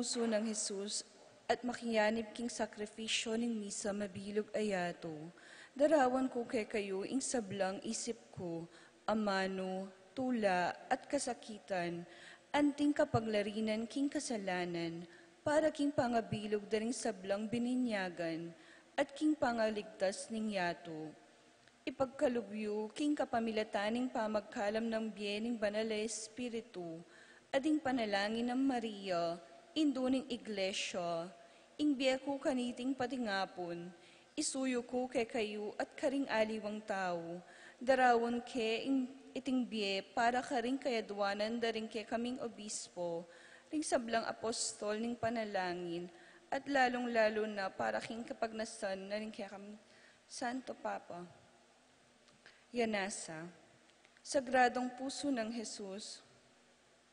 puso ng Jesus at makiyanib king sakripisyo ning misa mabilog ayato. Darawan ko kay kayo ing sablang isip ko, amano, tula at kasakitan, anting kapaglarinan king kasalanan, para king pangabilog daring sablang bininyagan, at king pangaligtas ning yato. Ipagkalubyo king kapamilataning pamagkalam ng biyening banal na Espiritu, ading panalangin ng Maria, induning iglesia, ing biya ko kaniting patingapon, isuyo ko kay kayo at karing aliwang tao, darawon ke iting biye para karing kayadwanan daring ke kaming obispo, ring sablang apostol ning panalangin, at lalong-lalo na para king kapagnasan na ring ke kami, Santo Papa. Yanasa, Sagradong Puso ng Jesus,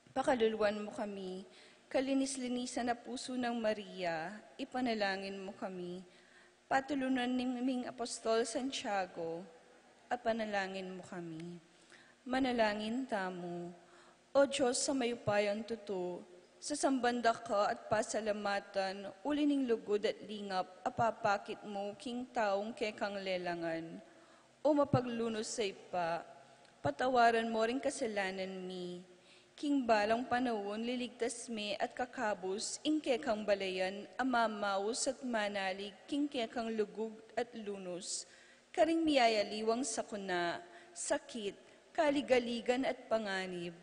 pakaluluwan mo kami, kalinis-linisan na puso ng Maria, ipanalangin mo kami, patulunan niming Apostol Santiago, at panalangin mo kami. Manalangin tamo, O Diyos sa mayupayang tuto, sa sambanda ka at pasalamatan, ulining lugod at lingap, apapakit mo king taong kekang lelangan, o mapaglunos sa ipa, patawaran mo ring kasalanan mi, king balang panahon liligtas me at kakabos, ing kekang balayan, amamaos at manalig, king kekang lugog at lunos, karing miyayaliwang sakuna, sakit, kaligaligan at panganib.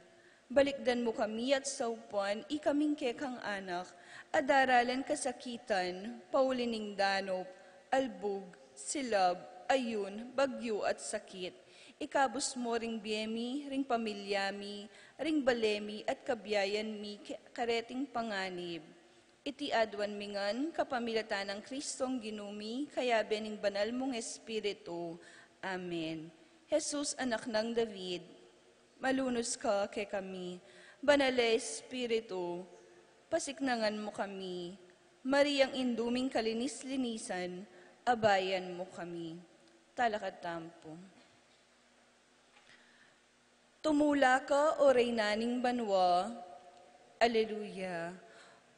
Balikdan mo kami at saupuan, ikaming kekang anak, adaralan kasakitan, paulining danop, albog, silab, ayun, bagyo at sakit. Ikabos mo ring biyemi, ring pamilyami, ring balemi at kabyayan mi kareting panganib. Iti adwan mingan kapamilatan ng Kristong ginumi, kaya bening banal mong Espiritu. Amen. Jesus, anak ng David, malunos ka kay kami. Banal na Espiritu, pasiknangan mo kami. Mariang induming kalinis-linisan, abayan mo kami. Talakad tampo. Tumula ka, o Reynaning Banwa, Aleluya.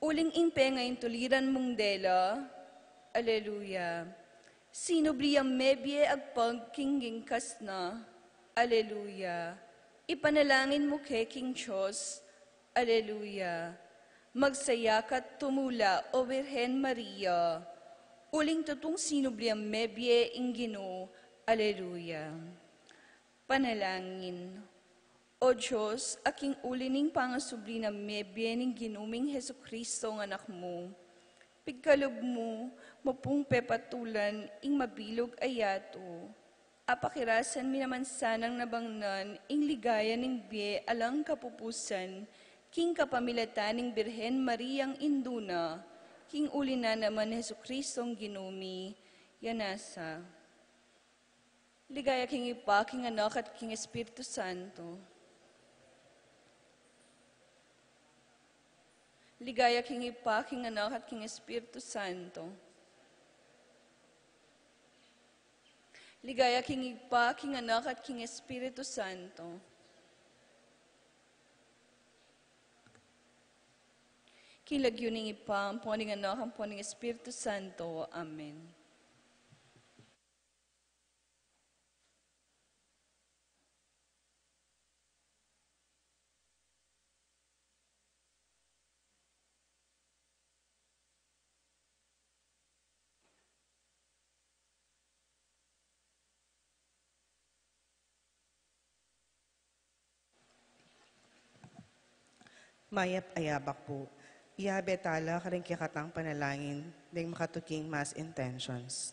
Uling impe ngayon tuliran mong dela, Aleluya. Sinubriyang mebye agpagkinggingkas na, Aleluya. Ipanalangin mo kay King Diyos, Aleluya. Magsayakat tumula, o Birhen Maria, uling tutong sinubriyang mebye ingino, Aleluya. Panalangin. O Diyos, aking ulining pangasubli na mebye ning ginuming Hesukristo ng anak mo, pigkalob mo, mapung pepatulan, ing mabilog ayato, apakirasan minamansanang nabangnan, ing ligaya ning biye alang kapupusan, king kapamilataning Birhen Mariang Induna, king ulina naman Hesukristong ginumi, Yanasa. Ligaya king ipa, king anak at king Espiritu Santo. Ligaya king ipa, king anak at king Espiritu Santo. Ligaya king ipa, king anak at king Espiritu Santo. Kilagyo ning ipa, ang poning anak, ang poning Espiritu Santo. Amen. Mayap ayabak po. Iabetala karing kikatang panalangin, ding makatuking mass intentions.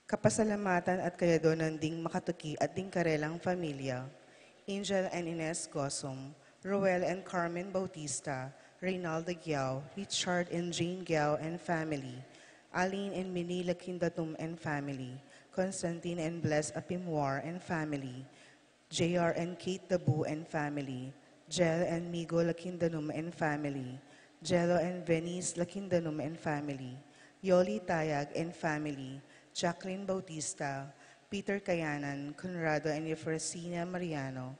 Kapasalamatan at kayadonan ding makatuki at ding karelang familia, Angel and Ines Gosum, Roel and Carmen Bautista, Reynaldo Giao, Richard and Jane Giao and family, Aline and Minnie Lakindatum and family, Constantine and Bless Apimwar and family, JR and Kate Dabu and family, Jel and Migo Lakindanum and family, Jello and Venice Lakindanum and family, Yoli Tayag and family, Jacqueline Bautista, Peter Kayanan, Conrado and Efrosina Mariano,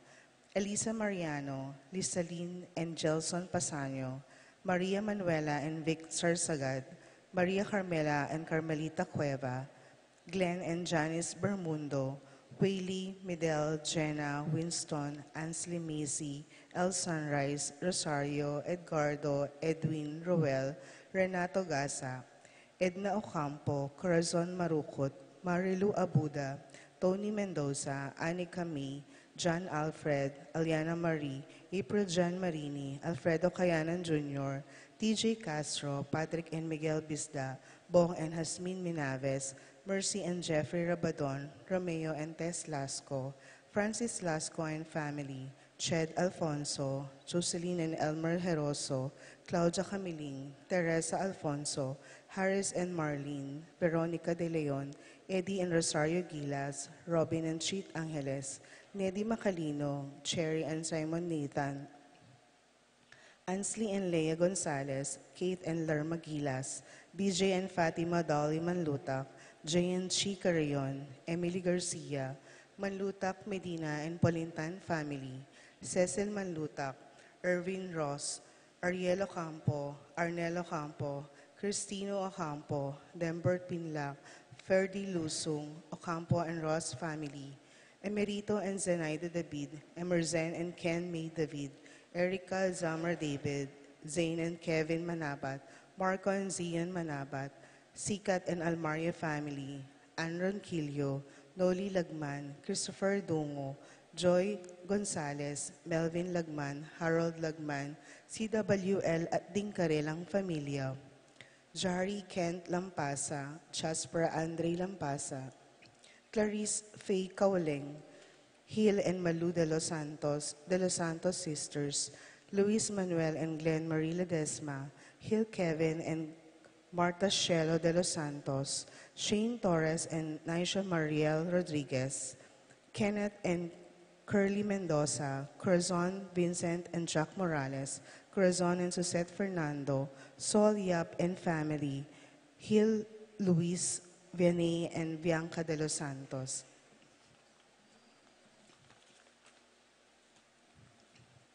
Elisa Mariano, Lisaline and Gelson Pasanyo, Maria Manuela and Vic Sarsagad, Maria Carmela and Carmelita Cueva, Glenn and Janice Bermundo, Whaley, Midel, Jenna, Winston, Ansley Macy, El Sunrise, Rosario, Edgardo, Edwin, Roel, Renato Gasa, Edna Ocampo, Corazon Marukot, Marilu Abuda, Tony Mendoza, Anika May, John Alfred, Aliana Marie, April John Marini, Alfredo Cayanan Jr., TJ Castro, Patrick and Miguel Bisda, Bong and Hasmin Minaves, Mercy and Jeffrey Rabadon, Romeo and Tess Lasco, Francis Lasco and family, Ched Alfonso, Jocelyn and Elmer Heroso, Claudia Camiling, Teresa Alfonso, Harris and Marlene, Veronica De Leon, Eddie and Rosario Gilas, Robin and Cheat Angeles, Neddy Macalino, Cherry and Simon Nathan, Ansley and Leia Gonzalez, Kate and Lerma Gilas, BJ and Fatima Dolly Manlutak, Jay and Chi Carrion, Emily Garcia, Manlutak Medina and Polintan family, Cecil Manlutak, Erwin Ross, Ariel Ocampo, Arnel Ocampo, Cristino Ocampo, Dembert Pinlac, Ferdy Lusung, Ocampo and Ross family, Emerito and Zenaida David, Emerzen and Ken May David, Erica Zamar David, Zane and Kevin Manabat, Marco and Zian Manabat, Sikat and Almaria family, Anron Quillo, Noli Lagman, Christopher Dungo, Joy Gonzalez, Melvin Lagman, Harold Lagman, CWL at Dingkarelang Familia, Jari Kent Lampasa, Jasper Andre Lampasa, Clarice Faye Kauleng, Hill and Malu de los Santos sisters, Luis Manuel and Glenn Marie Ledesma, Hill Kevin and Marta Shelo de los Santos, Shane Torres and Naisha Mariel Rodriguez, Kenneth and Curly Mendoza, Corazon Vincent and Jack Morales, Corazon and Susette Fernando, Sol Yap and family, Hill Luis Vianney and Bianca de los Santos.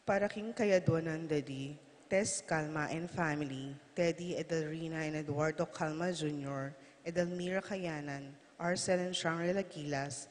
Para king Kayadonan Dadi, Tess Calma and family, Teddy Edelrina and Eduardo Calma Jr., Edelmira Kayanan, Arcel and Shangri-La Gilas,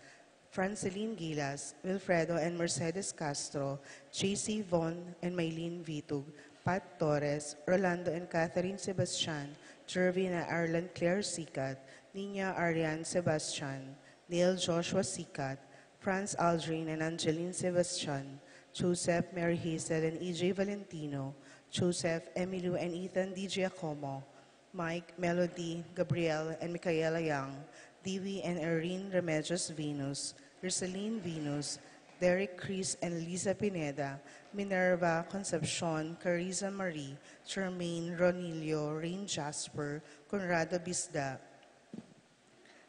Franceline Gilas, Wilfredo and Mercedes Castro, JC Von and Maylene Vitug, Pat Torres, Rolando and Catherine Sebastian, Jervin and Arlen Claire Sikat, Nina Ariane Sebastian, Neil Joshua Sikat, Franz Aldrin and Angeline Sebastian, Joseph, Mary Hazel and EJ Valentino, Joseph, Emilio and Ethan D. Giacomo, Mike, Melody, Gabriel and Micaela Young, Dewey and Erin Remedios Venus, Ursuline Venus, Derek Chris and Lisa Pineda, Minerva, Concepcion, Carissa Marie, Charmaine, Ronilio, Rain Jasper, Conrado Bisda,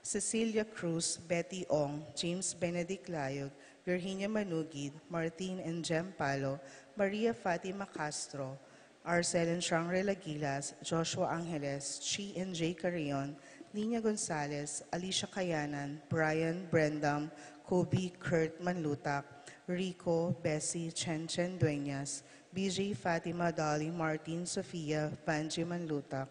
Cecilia Cruz, Betty Ong, James Benedict Layog, Virginia Manugid, Martin and Jem Palo, Maria Fatima Castro, Arcel and Shangri-La Gilas, Joshua Angeles, Chi and Jay Carrion, Nina Gonzalez, Alicia Kayanan, Brian, Brendam, Kobe, Kurt Manlutak, Rico, Bessie, Chen Chen Dueñas, BJ Fatima Dolly, Martin, Sofia, Vanji Manlutak,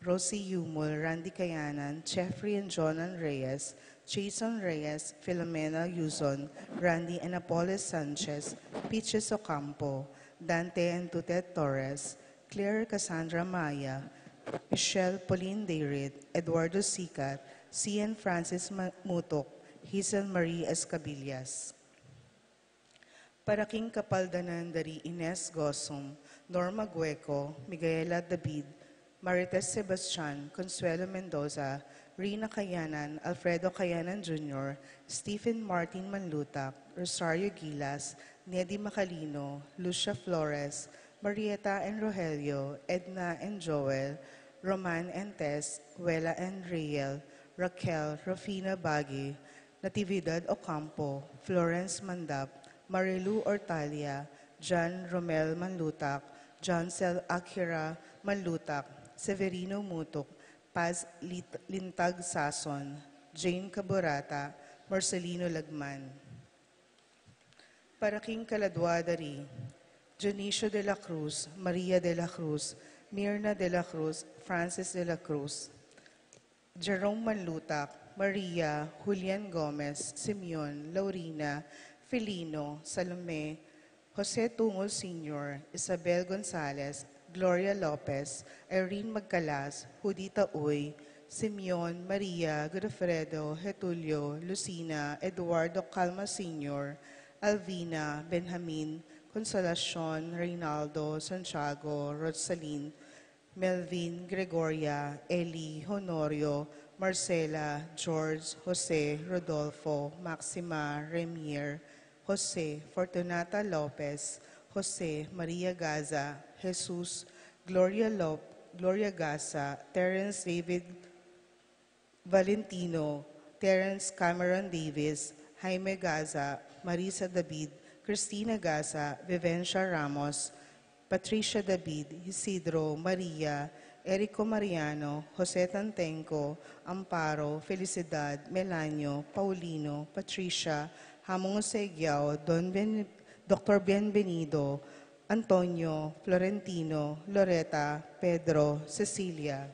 Rosie Yumul, Randy Kayanan, Jeffrey and Jonan Reyes, Jason Reyes, Filomena Yuzon, Randy and Apollo Sanchez, Peaches Ocampo, Dante and Tutet Torres, Claire Cassandra Maya, Michelle Pauline Dayrid, Eduardo Sicat, Cian Francis Mutok, Hazel Marie Escabillas. Para king Kapaldanan dari Ines Gosum, Norma Gueco, Miguela David, Marites Sebastian, Consuelo Mendoza, Rina Kayanan, Alfredo Kayanan Jr., Stephen Martin Manlutak, Rosario Gilas, Neddy Macalino, Lucia Flores, Marieta and Rogelio, Edna and Joel, Roman and Tess, Wela and Riel, Raquel, Rofina Bagi, Natividad Ocampo, Florence Mandap, Marilu Ortalia, John Romel Manlutak, Johncel Akira Manlutak, Severino Mutok, Paz Lintag Sason, Jane Caborata, Marcelino Lagman. Para king Kaladwadari, Dionisio de la Cruz, Maria de la Cruz, Mirna de la Cruz, Francis de la Cruz, Jerome Manlutac, Maria, Julian Gomez, Simeon, Laurina, Felino, Salome, Jose Tungol Sr., Isabel Gonzalez, Gloria Lopez, Irene Magcalas, Judita Uy, Simeon, Maria, Godofredo, Getulio, Lucina, Eduardo Calma Sr., Alvina, Benjamin, Consolacion, Reynaldo, Santiago, Rosaline, Melvin, Gregoria, Eli, Honorio, Marcela, George, Jose, Rodolfo, Maxima, Remier, Jose, Fortunata Lopez, Jose, Maria Gaza, Jesus, Gloria Gaza, Terence David Valentino, Terence Cameron Davis, Jaime Gaza, Marisa David, Christina Gaza, Vivencia Ramos, Patricia David, Isidro, Maria, Erico Mariano, Jose Tantenco, Amparo, Felicidad, Melanio, Paulino, Patricia, Hamong Segiao, Dr. Bienvenido, Antonio, Florentino, Loretta, Pedro, Cecilia,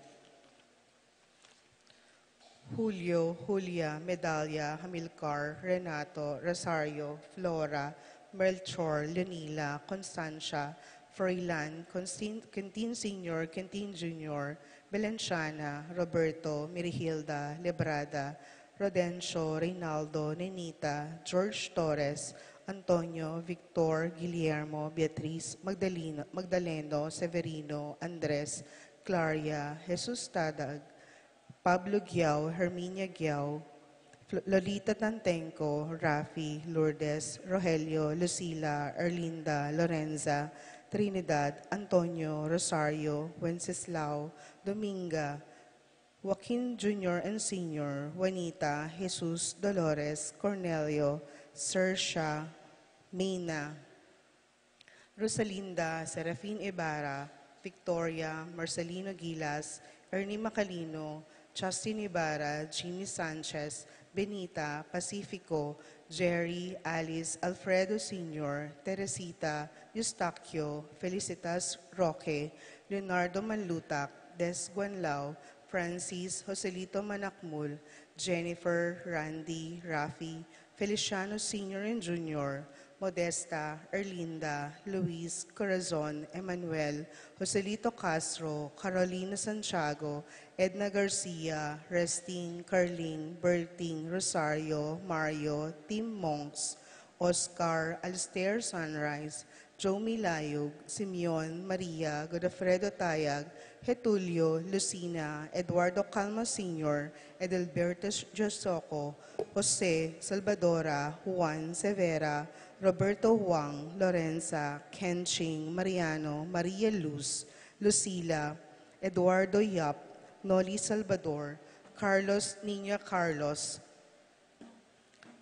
Julio, Julia, Medalia, Hamilcar, Renato, Rosario, Flora, Melchor, Leonila, Constancia, Froilan, Quintin Sr., Quintin Jr., Belenciana, Roberto, Mirihilda, Lebrada, Rodencio, Reynaldo, Nenita, George Torres, Antonio, Victor, Guillermo, Beatriz, Magdaleno, Severino, Andres, Claria, Jesus Tadag, Pablo Giao, Herminia Giao, Lolita Tantenco, Rafi, Lourdes, Rogelio, Lucila, Erlinda, Lorenza, Trinidad, Antonio, Rosario, Wenceslao, Dominga, Joaquin Jr. and Sr., Juanita, Jesus, Dolores, Cornelio, Sersha, Mina, Rosalinda, Serafin Ibarra, Victoria, Marcelino Gilas, Ernie Macalino, Justin Ibarra, Jimmy Sanchez, Benita, Pacifico, Jerry, Alice, Alfredo Sr., Teresita, Eustaquio, Felicitas Roque, Leonardo Manlutac, Des Guanlao, Francis, Joselito Manakmul, Jennifer, Randy, Rafi, Feliciano Sr. and Jr., Modesta, Erlinda, Luis, Corazon, Emmanuel, Joselito Castro, Carolina Santiago, Edna Garcia, Resting, Carling, Berting, Rosario, Mario, Tim Monks, Oscar, Alistair Sunrise, Joe Milayog, Simeon, Maria, Godofredo Tayag, Getulio, Lucina, Eduardo Calma Sr., Edelberto Josoco, Jose, Salvadora, Juan Severa, Roberto Huang, Lorenza, Kenching, Mariano, Maria Luz, Lucila, Eduardo Yap, Noli Salvador, Carlos Niña Carlos,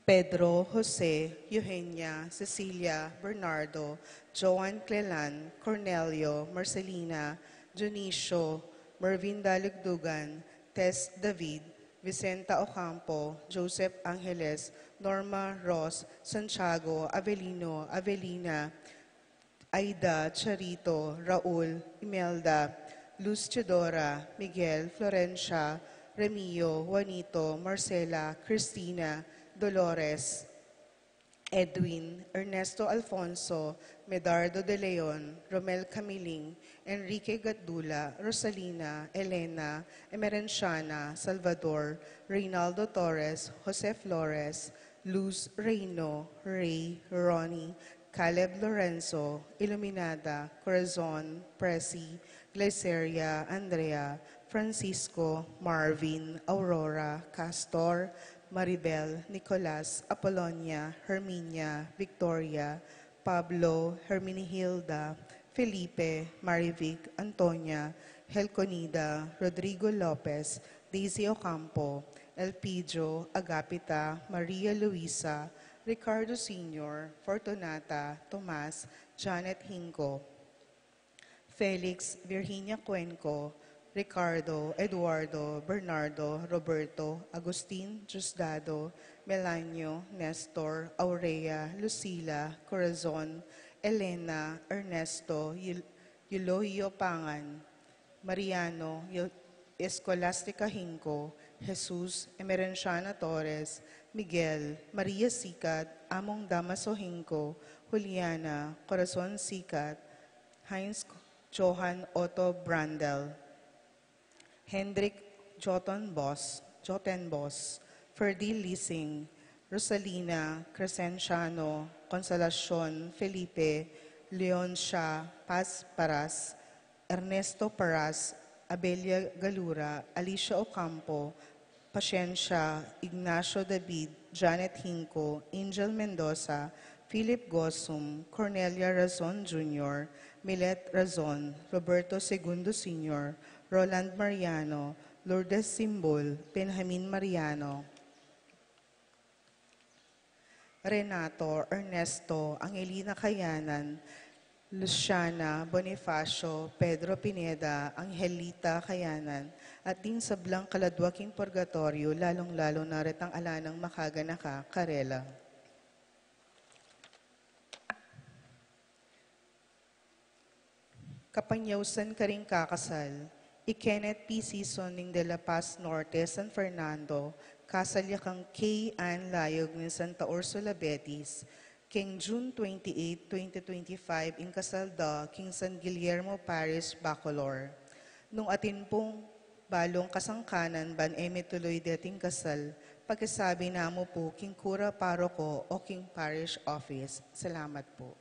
Pedro, Jose, Eugenia, Cecilia, Bernardo, Joan Clelan, Cornelio, Marcelina, Dionisio, Mervin Dalugdugan, Tess David, Vicenta Ocampo, Joseph Angeles, Norma Ross, Santiago, Avelino, Avelina, Aida, Charito, Raul, Imelda, Luz Chedora, Miguel, Florencia, Remio, Juanito, Marcela, Cristina, Dolores, Edwin, Ernesto Alfonso, Medardo de Leon, Romel Camiling, Enrique Gatdula, Rosalina, Elena, Emerenciana, Salvador, Reynaldo Torres, Jose Flores, Luz Reyno, Ray, Ronnie, Caleb Lorenzo, Iluminada, Corazon, Presi, Glyceria, Andrea, Francisco, Marvin, Aurora, Castor, Maribel, Nicolas, Apollonia, Herminia, Victoria, Pablo, Herminihilda, Felipe, Marivic, Antonia, Helconida, Rodrigo Lopez, Daisy Ocampo, Elpidio, Agapita, Maria Luisa, Ricardo Sr., Fortunata, Tomas, Janet Hinco, Felix, Virginia Cuenco, Ricardo, Eduardo, Bernardo, Roberto, Agustin, Diosdado, Melanio, Nestor, Aurea, Lucila, Corazon, Elena, Ernesto, Eulogio Pangan, Mariano, Escolastica Hinco, Jesus, Emerenciana Torres, Miguel, Maria Sikat, Among Damaso Hinco, Juliana, Corazon Sikat, Heinz Johan Otto Brandel, Hendrik Jotenbos, Ferdy Lising, Rosalina Crescenciano, Consolacion Felipe, Leon Shah, Paz Paras, Ernesto Paras, Abelia Galura, Alicia Ocampo, Pasensya, Ignacio David, Janet Hinco, Angel Mendoza, Philip Gosum, Cornelia Razon Jr., Milet Razon, Roberto Segundo Sr., Roland Mariano, Lourdes Simbol, Benjamin Mariano, Renato, Ernesto, Angelina Kayanan, Luciana Bonifacio, Pedro Pineda, Angelita Kayanan, at din sa Blang Kaladwaking Purgatorio, lalong-lalo na rin ang alanang makaganaka, Karela. Kapanyawsan ka ring kakasal, Kenneth P. Seasoning de la Paz Norte, San Fernando, kasalyakang K. Ann Layog ng Santa Ursula Betis, King June 28, 2025, in Casalda, King San Guillermo Paris, Bacolor. Nung atin pong balong kasangkanan ban tuloy dating kasal, pagkasabi na mo po, King Kura Paroko o King Parish Office. Salamat po.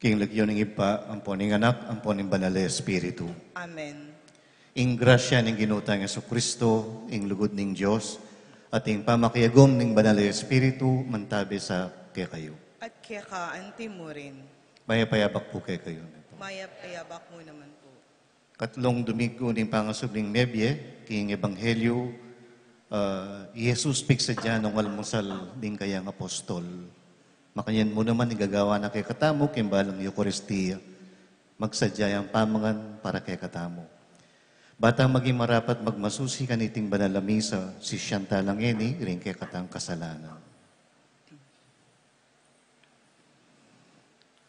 King lagyon ng ipa, ampon ng anak, ampon ng banal na Espiritu. Amen. Ing grasya ng ginutang Yesu Kristo, ing lugod ng Diyos, at ing pamakiyagom ng banal na Espiritu, mantabi sa kaya kayo. At kaya ka, anti mo rin. Mayapayabak po kay kayo. Maya payabak mo naman po. Katlong Domingo ng pangasubling Nebye, king Ebanghelyo, Jesus speak sa dyan ng almusal ng kayang apostol. Makayan mo naman igagawa na kay katamo, kimbalang Eucharistia. Magsadya ang pamangan para kay katamo. Batang maging marapat magmasusi kaniting banal na misa, si Shanta lang eni, rin kay katang kasalanan.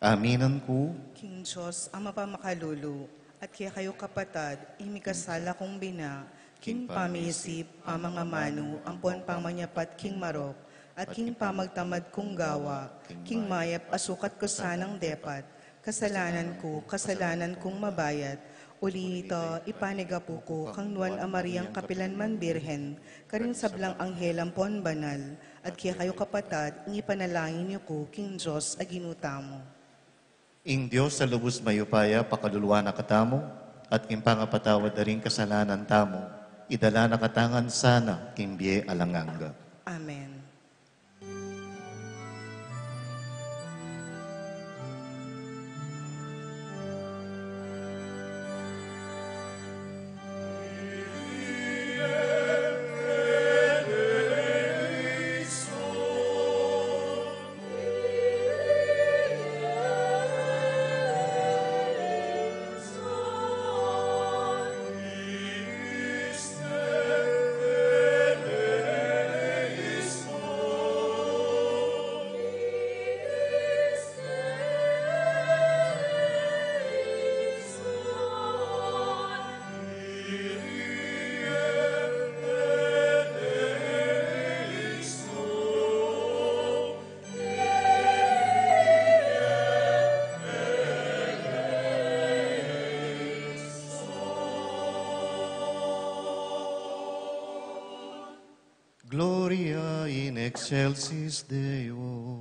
Aminan ko, King Diyos, ang mapamakalulu, at kaya kayo kapatad, imikasala kong bina, King pamisip, pamangamano, ampon pamanyapat, King Marok, at King pamagtamad kong gawa, King mayap, asukat ko sanang depat, kasalanan kong mabayat, uli ito, ipanigapo ko, kang nuan amariyang kapilanman birhen, karin sablang anghel ampon banal, at kaya kayo kapatad, ipanalangin niyo ko, King Diyos, aginutamo. ing Diyos sa lubos mayupaya, pakaluluwa na katamo, at king pangapatawad na rin kasalanan tamo, idala na katangan sana, king biye alanganga. Amen. Gloria in excelsis Deo.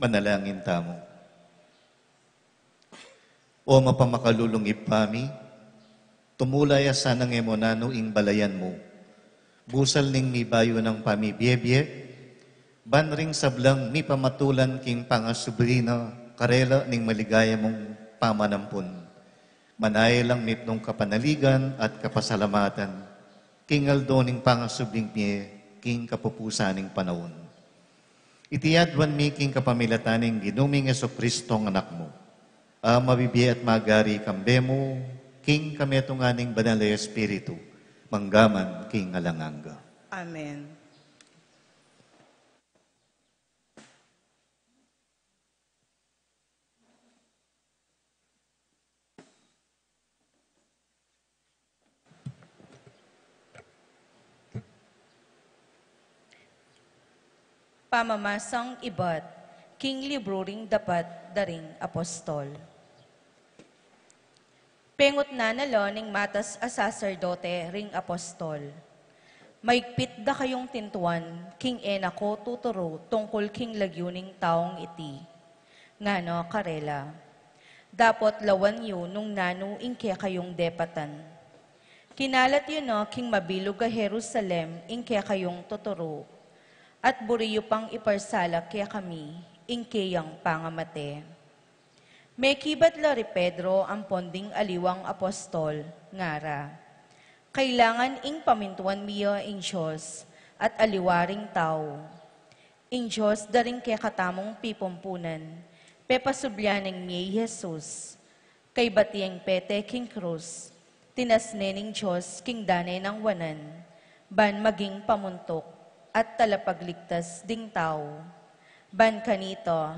Panalangin tamo. O mapamakalulong ipami, tumulay asanang emonano ing balayan mo. Busal ning mi bayo ng pamibiyebye, banring sablang mi pamatulan king pangasubrina, karela ning maligaya mong pamanampun. Manay lang mipnong kapanaligan at kapasalamatan, king aldo ning pangasubling mi, king kapupusaning panahon. Itiyadwan mi king kapamilataning ginuming Jesucristo ng anak mo. Mabibiya at magari kambemo, king kametunganing banal na Espiritu, manggaman king alanganga. Amen. Pamamasang ibat, king libro ring dapat daring apostol. Pengot na naloning matas a sacerdote ring apostol. Maigpit da kayong tintuan, king ena ko tuturo tungkol king lagyuning taong iti. Ngano karela. Dapot lawan yu nung nanu ingke kayong depatan. Kinalat yun no, king mabilog a Jerusalem ingke kayong tuturo. At buriyo pang iparsala kaya kami, ingkeyang pangamate. May kibat lari Pedro ang ponding aliwang apostol, ngara. Kailangan ing pamintuan miyo ing Diyos at aliwaring tao. Ing Diyos daring kaya katamong pipumpunan, pepasubyaning niya Jesus. Kay batiyang pete king krus, tinasnening Diyos king danay ng wanan, ban maging pamuntok, at talapagligtas ding tao. Ban kanito,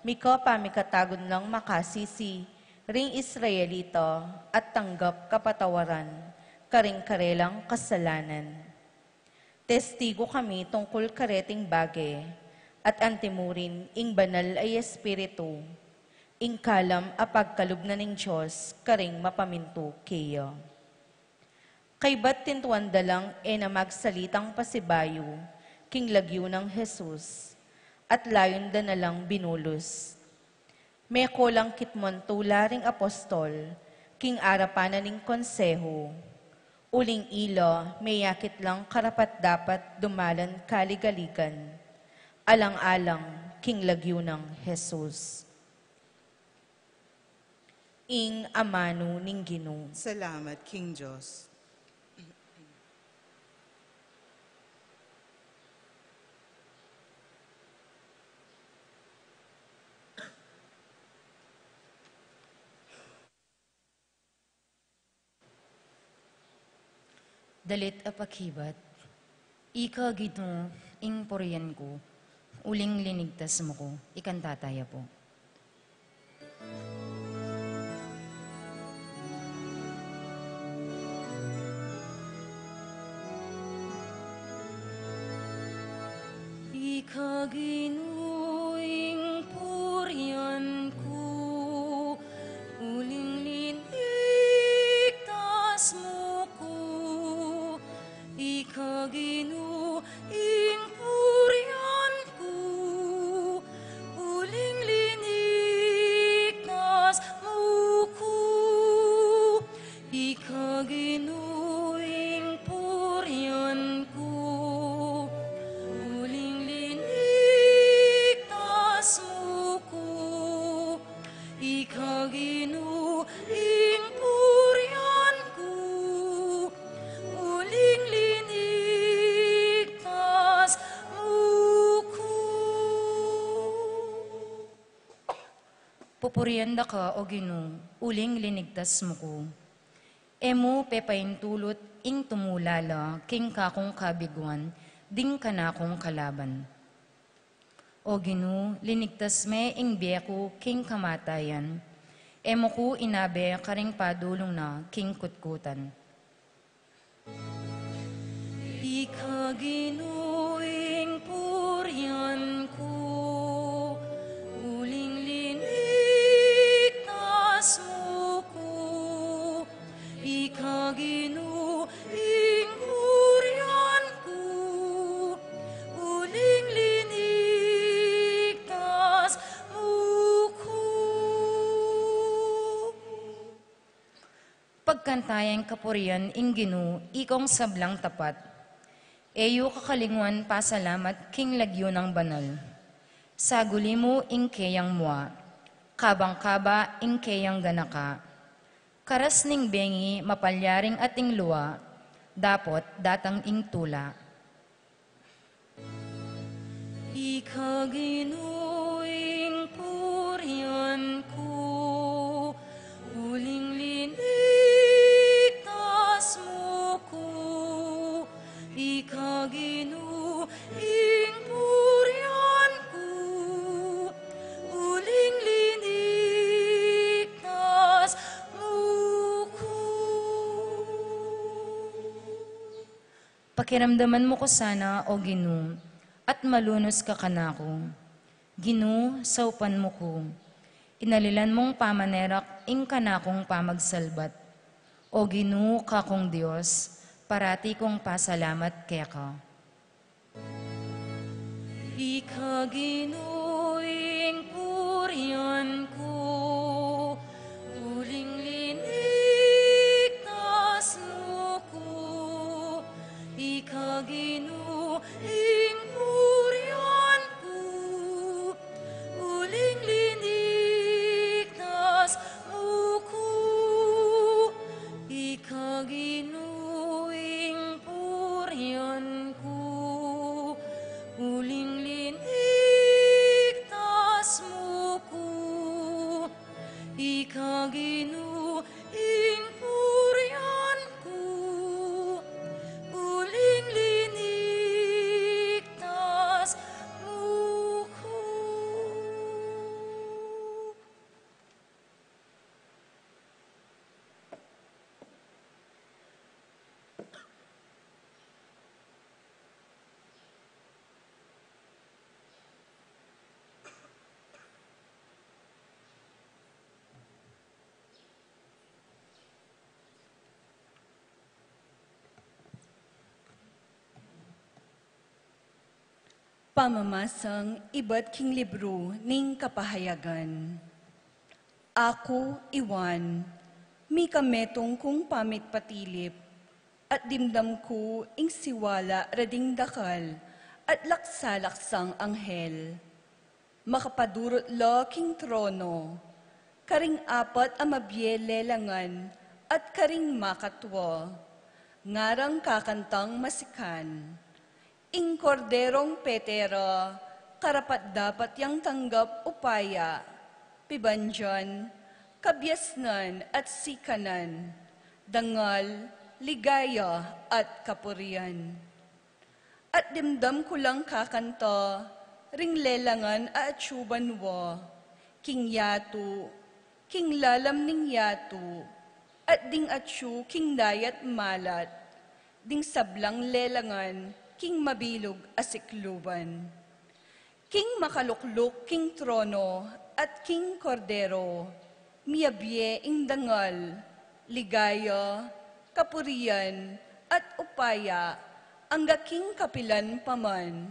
miko pamikatagon lang makasisi, ring Israelito at tanggap kapatawaran, karing karelang kasalanan. Testigo kami tungkol kareting bage, at antimurin ing banal ay espiritu, ing kalam apagkalubna ning Diyos, karing mapaminto kayo. Kay ba't tintuan dalang na magsalitang pasibayo, king lagyo ng Jesus, at layon da na lang binulos. May kolang kitmon tularing apostol, king arapanan ning konseho, uling ilo, may yakit lang karapat dapat dumalan kaligaligan, alang-alang king lagyo ng Jesus. Ing amano ning Ginoo. Salamat, King Diyos. Dalit apakibat, ika Ginoo ing poriyan ko, uling linigtas mo ko, ikantataya po. Ika Ginoo ing poriyan ko, uling linigtas mo ko. Ika Ginoo ing purihan ko, uling linigtas mo ko. Ika Ginoo ing purihan ko, uling linigtas mo ko. Ika Ginoo ing purihan ko, uling linigtas mo ko. Pupurianda ka, o Ginoo, uling linigtas mo ko. Emo pepaintulot ing tumulala, king kakong kabiguan, ding kanakong kalaban. O Ginoo, linigtas me ing biyeko king kamatayan. Emo ko inabe karing padulong na king kutkutan. Ika Ginoo ing purihan ko, uling linigtas mo ko. Ika Ginoo ing purihan ko, uling linigtas pagkantayan kapurian ingginu, ikong sablang tapat. Eyo kakalingwan pasalamat king lagyo ng banal. Saguli mo ingkeyang mua, kabang-kaba ingkeyang ganaka. Karas ning bengi mapalyaring ating luwa, dapot datang ing tula. Ikaginuing purian ko, uling liligtas mo ko. Ikaginuing purian ko, uling liligtas mo ko. Pakiramdaman mo ko sana, O Ginu, at malunos ka kanako. Ginu, saupan mo ko. Inalilan mong pamanerak, ing kanakong pamagsalbat. O Ginu, kakong Diyos, parati kong pasalamat kaya ka. Ikaginuing purian ko, uling liligtas mo ko. Ikaginuing purian ko, uling liligtas mo ko. Ikaginuing purian ko, uling liligtas mo ko. Ikaginuing purian ko, uling liligtas mo ko. Pamamasang iba't king libro ning kapahayagan. Ako, Iwan, mi kametong kung pamit patilip, at dimdam ko ing siwala rading dakal, at laksalaksang anghel. Makapadurot lo king trono, karing apat amabye lelangan, at karing makatwa, ngarang kakantang masikan. Ing korderong petera, karapat dapat yang tanggap upaya, pibanjan, kabyasnan at sikanan, dangal, ligaya at kapurian. At dimdam ko lang kakanta, ring lelangan at syubanwa, king yatu, king lalam ning yatu, at ding atsyu king dayat malat, ding sablang lelangan, king mabilog asikluban. King makalukluk, king trono, at king kordero, miyabye ing dangal, ligaya, kapurian, at upaya, angga king kapilan paman.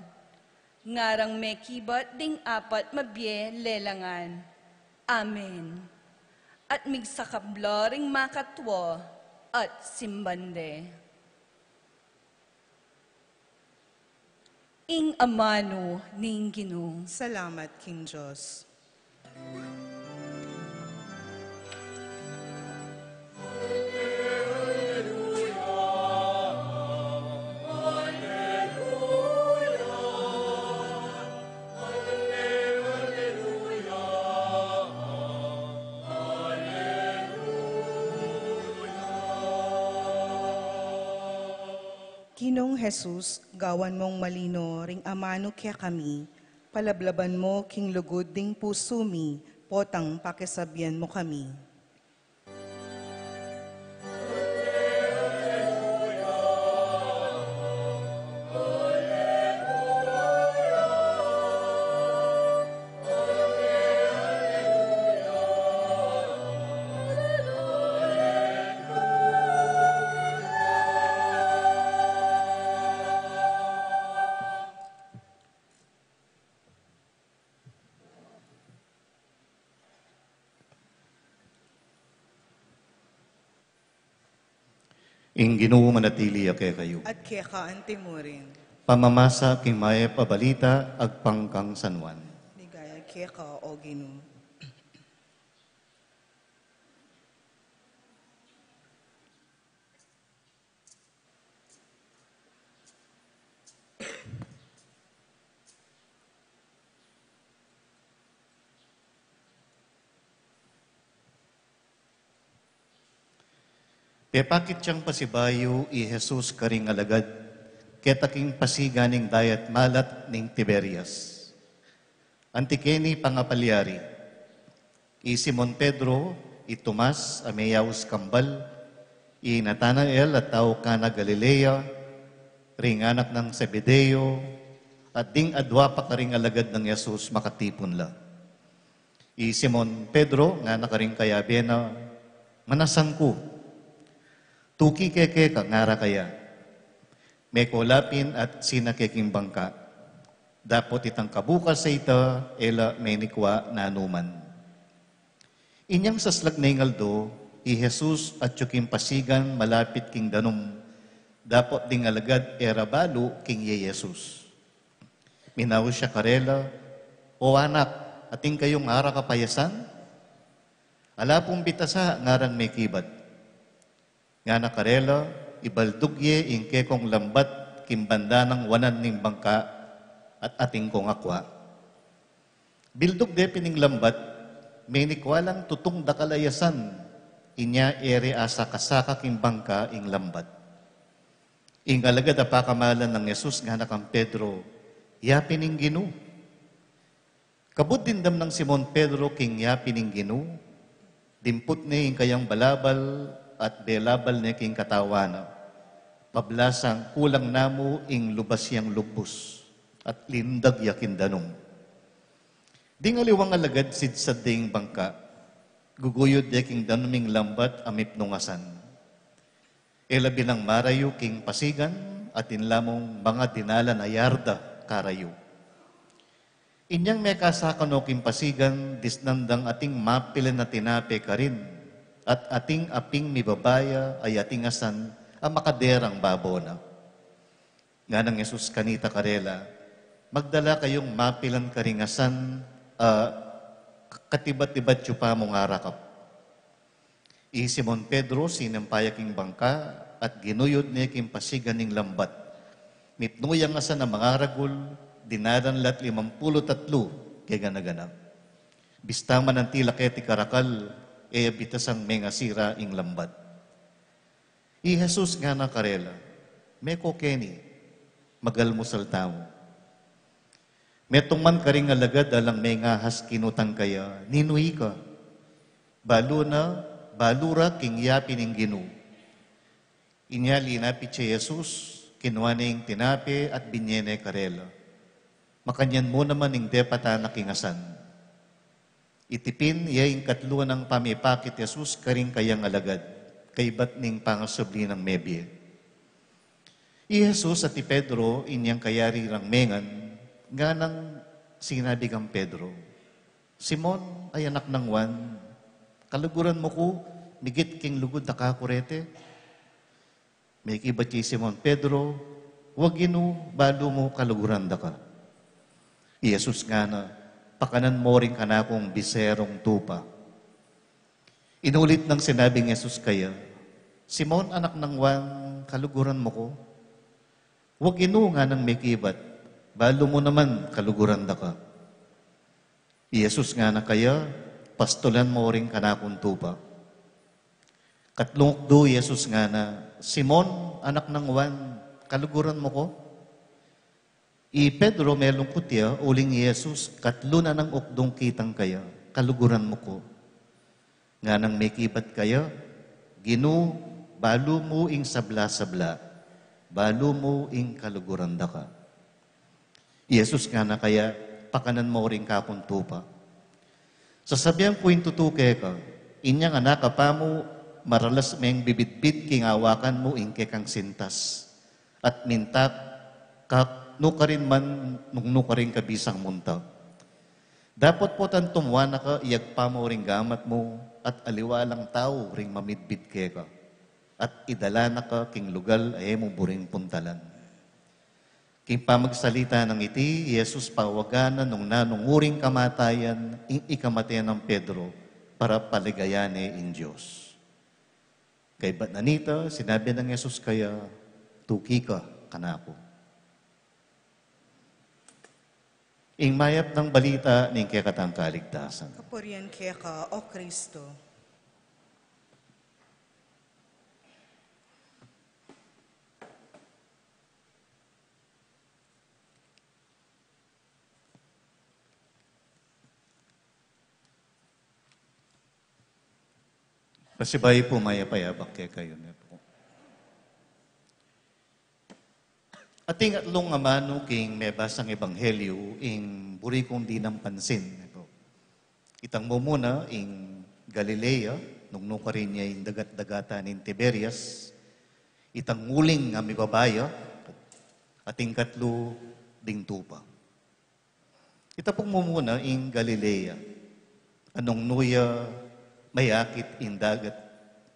Ngarang may kibat ding apat mabye lelangan. Amen. At migsakabla ring makatwa at simbande. Ing amano ning Ginoo. Salamat, King Diyos. Ginong Jesus, gawan mong malino, ring amano kya kami, palablaban mo, king lugod ding puso mi, potang pakisabyan mo kami. Ing Ginoo manatili ake kayo. At keka antimurin. Pamamasa king maya pabalita agpangkang sanwan. Ligaya keka o Ginoo. Pepakit siyang pasibayo i Jesus karing alagad, ketaking pasiganing dayat malat ning Tiberias. Antikeni pangapalyari, i Simon Pedro, i Tomas, Ameyaus Kambal, i Natanael at tao Kana Galilea, ring anak ng Zebedeo, at ding adwa pa karing alagad ng Jesus makatipon la. I Simon Pedro, nga nakaring kayabe na manasangko, tuki keke ka ngara kaya. May kolapin at sinakeking bangka. Dapot itang kabukas sa ita, ela may nikwa na anuman. Inyang saslag na ingaldo, i Jesus at yuking pasigan malapit king danum. Dapot ding alagad era balo king ye Jesus. Minaw siya karela, o anak, ating kayong ngara kapayasan? Ala pong bitasa ngaran may kibat. Nga nakarela, ibaldugye ingke kong lambat kimbanda ng wanan ning bangka at ating kong akwa. Bildog de pining lambat, may nikwalang tutong dakalayasan, inya ere asa kasaka king bangka ing lambat. Ing alagad apakamalan ng Jesus nga nakang Pedro, yapin ing Ginoo. Kabut dindam ng Simon Pedro king yapin ing Ginoo, dimput ni ing kayang balabal at belabal ni king katawana. Pablasang kulang namo ing lubas yang lubos at lindag yakin danong. Ding aliwang alagad sidsad ding bangka, guguyod yaking danuming lambat amip nungasan. Elabi ng marayo king pasigan at inlamong mga dinala na yarda karayo. Inyang may kasakano king pasigan disnandang ating mapilan na tinape ka rin at ating aping mibabaya ay ating asan ang makaderang babona. Nga ng Jesus kanita karela, magdala kayong mapilan karingasan, katibat-tibat yu pa mong arakap. I Simon Pedro, sinampayaking bangka, at ginuyod niya king pasiganing lambat. Mitnuyang asan na mga ragul, dinadanlat 53, kaya ganaganap. Bistaman ang tilaketi karakal, e bitasang may ngasira ing lambat. I Jesus nga na karela, may kokeni, magalmusal tao. Metong man karing alagad alang may ngahas kinutang kaya, ninuhi ka. Balura king yapin ing Ginoo. Inya linapit si Jesus, kinuha ning tinape at binyene karela. Makanyan mo naman ing depata na kingasan. Itipin iya ing katluan ng pamipakit Jesus karing kayang alagad, kay ba't ning pangasubli ng mebye. I Jesus at i Pedro, inyang kayari rangmengan, nga nang sinabi kang Pedro, Simon ay anak ng Juan, kaluguran mo ko, migit king lugod na kakurete. May kibat si Simon Pedro, wag inu, balo mo kaluguran da ka. I Jesus nga na, pakanan mo rin ka na akong biserong tupa. Inulit ng sinabing Jesus kaya, Simon, anak ng Juan, kaluguran mo ko. Huwag inu nga ng may kibat, balo mo naman kaluguran da ka. Jesus nga na kaya, pastulan mo rin ka na akong tupa. Katlungkdo Jesus nga na, Simon, anak ng Juan, kaluguran mo ko. I Pedro melong kutya, uling Jesus, katlo na ng ukdong kitang kaya, kaluguran mo ko. Nga nang may kibat kaya, Ginoo, balo mo ing sabla-sabla, balo mo ing kaluguran da ka. Jesus nga na kaya, pakanan mo rin kakong tupa. Sasabihan ko yung tutuke ka, inyang anak pa mo, maralas meng bibitbit king awakan mo ing kekang sintas. At mintak, nukarin man, nukarin kabisang munta. Dapat po tan tumuana ka, iyag pa mo ring gamat mo, at aliwalang tao ring mamidbit ke ka. at idala na ka king lugal ay mo buring puntalan. King pamagsalita ng iti, Jesus pawaganan nung nanunguring kamatayan, ikamatayan ng Pedro, para paligayane in Diyos. Kay Batnanita, sinabi ng Jesus kaya, tuki ka, kanako. Ing mayap ng balita ning kekatang kaligtasan. Kapurian kaya ka, O Kristo. Pasibay po mayapayabak kay kayo na po. Ating atlong amano king mebasang ebanghelyo ing buri kong di ng pansin. Itang mo muna ing Galilea, nung nuka rin niya yung dagat-dagatan in Tiberias, itang nguling nga mibabaya, ating katlo ding tupa. Itapong mo muna ing Galilea, anong nuya mayakit in dagat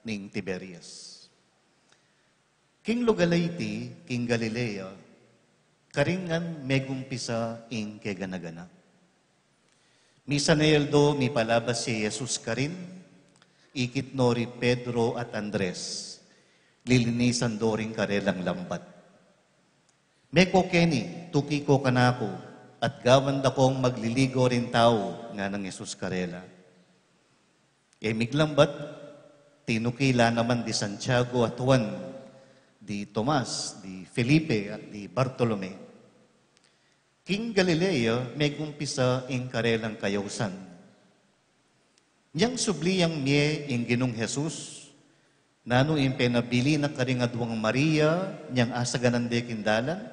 ning Tiberias. King Lugalayti, King Galilea, karingan megumpisa ing keganagana. Misa na yeldo, mi palabas si Jesus karin, ikit nori Pedro at Andres, lilinisan do ring karelang lambat. Meko keni, tuki ko kanako, at gawan da kong magliligo rin tao nga ng Jesus karela. E miglambat, tinukila naman di Santiago at Juan, di Tomas, di Felipe at di Bartolome. King Galilea, may gumpisa ing karelang kayawsan. Niyang subliyang miye ing ginong Jesus, nano ing penabili na karingadwang Maria, niyang asaganan de kindalan.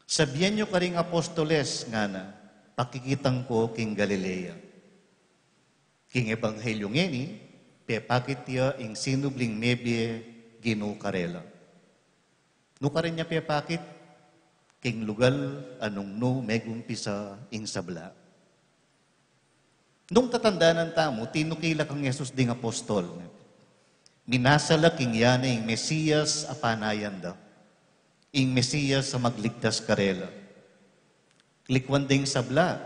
Sabihan niyo karing apostoles nga na, pakikitang ko king Galilea. King Ebanghelyo ngeni, pepakit tiya ing sinubling mebye ginu karela. Nukarin niya pepakit, king lugal anong no megumpisa ing sabla. Nung tatandaan tamo, tinukila kang Jesus ding apostol. Minasala king yana ing Mesiyas apanayan da. Ing Mesiyas sa magligtas karela. Klikwan ding sabla,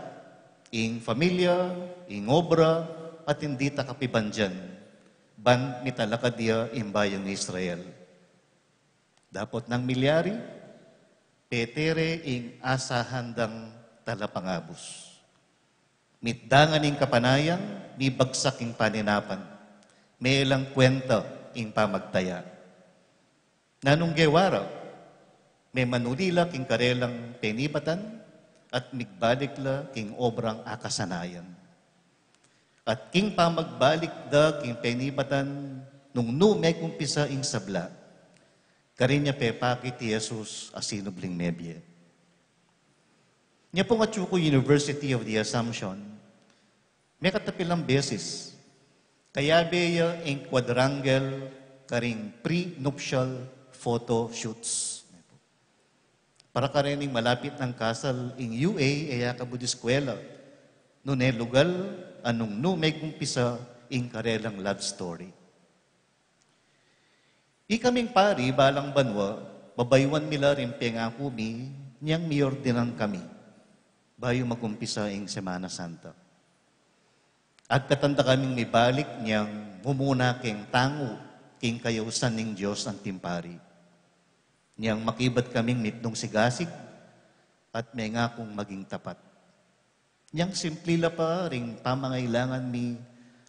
ing familia, ing obra, at hindi takapiban dyan, ban mitalakadya imbayang Israel. Dapot ng milyari, petere ing asahandang talapangabos. Mitdangan ing kapanayan, mi bagsak ing paninapan, may ilang kwenta ing pamagtaya. Nanong gewara, may manulila king karelang penibatan, at migbalikla king obrang akasanayan. At king pamagbalik da, king penibatan, nung may kumpisa ing sabla, karinya pepakit ti Jesus asinubling nebye. Niya pong Achuco University of the Assumption, may katapilang beses, kaya beya ing quadrangle karing pre-nuptial photo shoots. Para karining malapit ng kasal ing UA, ay kabudiskwela, nune lugal, anong may kumpisa ing karelang love story. Ikaming pari, balang banwa, babaywan mila rin pengakumi, niyang miordinan kami, bayo magumpisa ing Semana Santa. At katanda kaming mibalik niyang mumuna king tango, king kayusan ning Diyos ang timpari. Niyang makibat kaming mitnong sigasig, at may nga kong maging tapat. Niyang simple la pa, ring pamangailangan mi,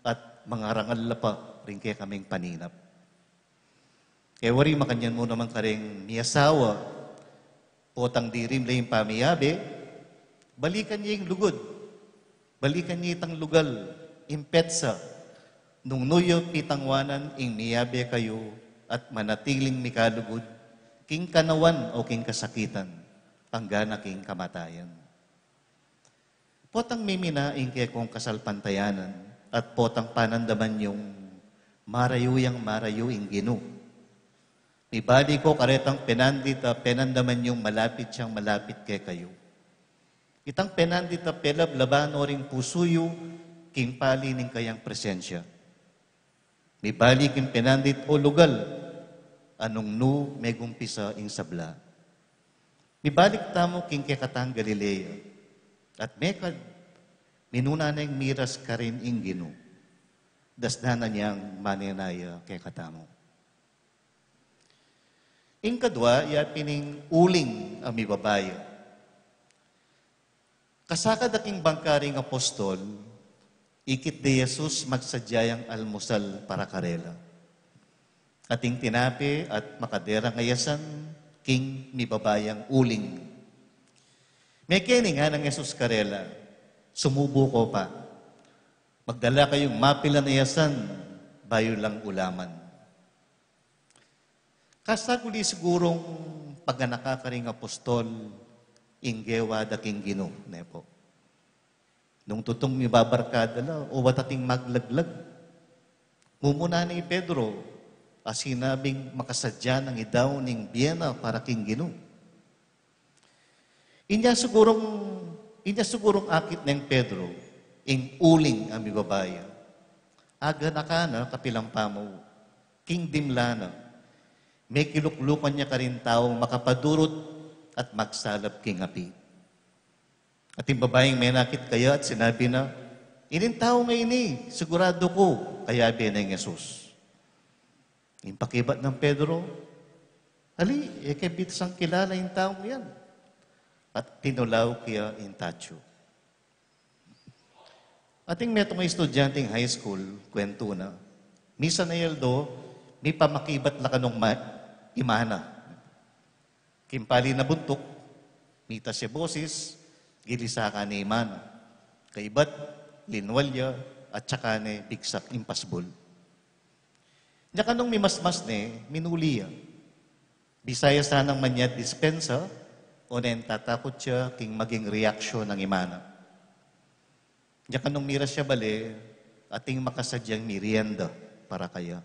at mga rangal la pa, ring kaya kaming paninap. Kaya wari makanyan mo naman karing miyasawa, potang dirim la yung pamiyabe, balikan niya yung lugod, balikan niya itang lugal, impetsa, nung nuyo pitangwanan, ing miyabe kayo, at manatiling mikalugod, king kanawan o king kasakitan, panggana king kamatayan. Potang miminaing kaya kong kasalpantayanan at potang panandaman yung marayuyang ginu. Ibadi ko karetang penandita penandaman yung malapit siyang malapit kay kayo. Itang penandita pelab labano ring pusuyo king pali ning kayang presensya. May balik yung penandit o lugal, anong nu may gumpisa ing sabla. May balik tamo king kekatang Galilea, at mekad, minuna na yung miras ka rin ing Gino, dasdana niyang maninaya kekatamo. Ing kadwa, pining uling ang mibabaya. Kasakad aking bangkaring apostol, ikit de Jesus magsadyayang almusal para karela. Ating tinapi at makadera ngayasan, king mibabayang uling. May kini nga ng Jesus karela, sumubo ko pa. Magdala kayong mapila na yasan, bayo lang ulaman. Kasaguli sigurong pag nakakaring apostol, inggewa daking Gino, nepo. Nung tutong mibabarkada la, o watating maglaglag. Mumuna ni Pedro, sinabing makasadya ng idaw ning biyena para king Gino. Inya sigurong akit ng Pedro, ing uling ang mibabaya. Aga na ka na kapilang pamaw, king dimlana, may kiluklukan niya ka rin taong makapadurot at magsalab king api. At yung babaeng may nakit kaya at sinabi na, inin tao ngayon sigurado ko, kaya binay ng Jesus. Yung pakibat ng Pedro, hali, bitas ang kilala yung taong yan. At tinulaw kaya in tacho. Ating metong estudyanteng high school, kwento na, misa na yeldo, may pamakibat la kanong imana. Kimpali na buntok, mita siya boses, gilisa ka ni imana. Kaibat, linwalya, at saka ni bigsak impasbol. Diya kanong mimasmas ni, minuliya. Bisaya sanang manyat dispensa, o nen tatakot siya king maging reaksyon ng imana. Diya kanong miras siya bali, ating makasadyang merienda para kaya.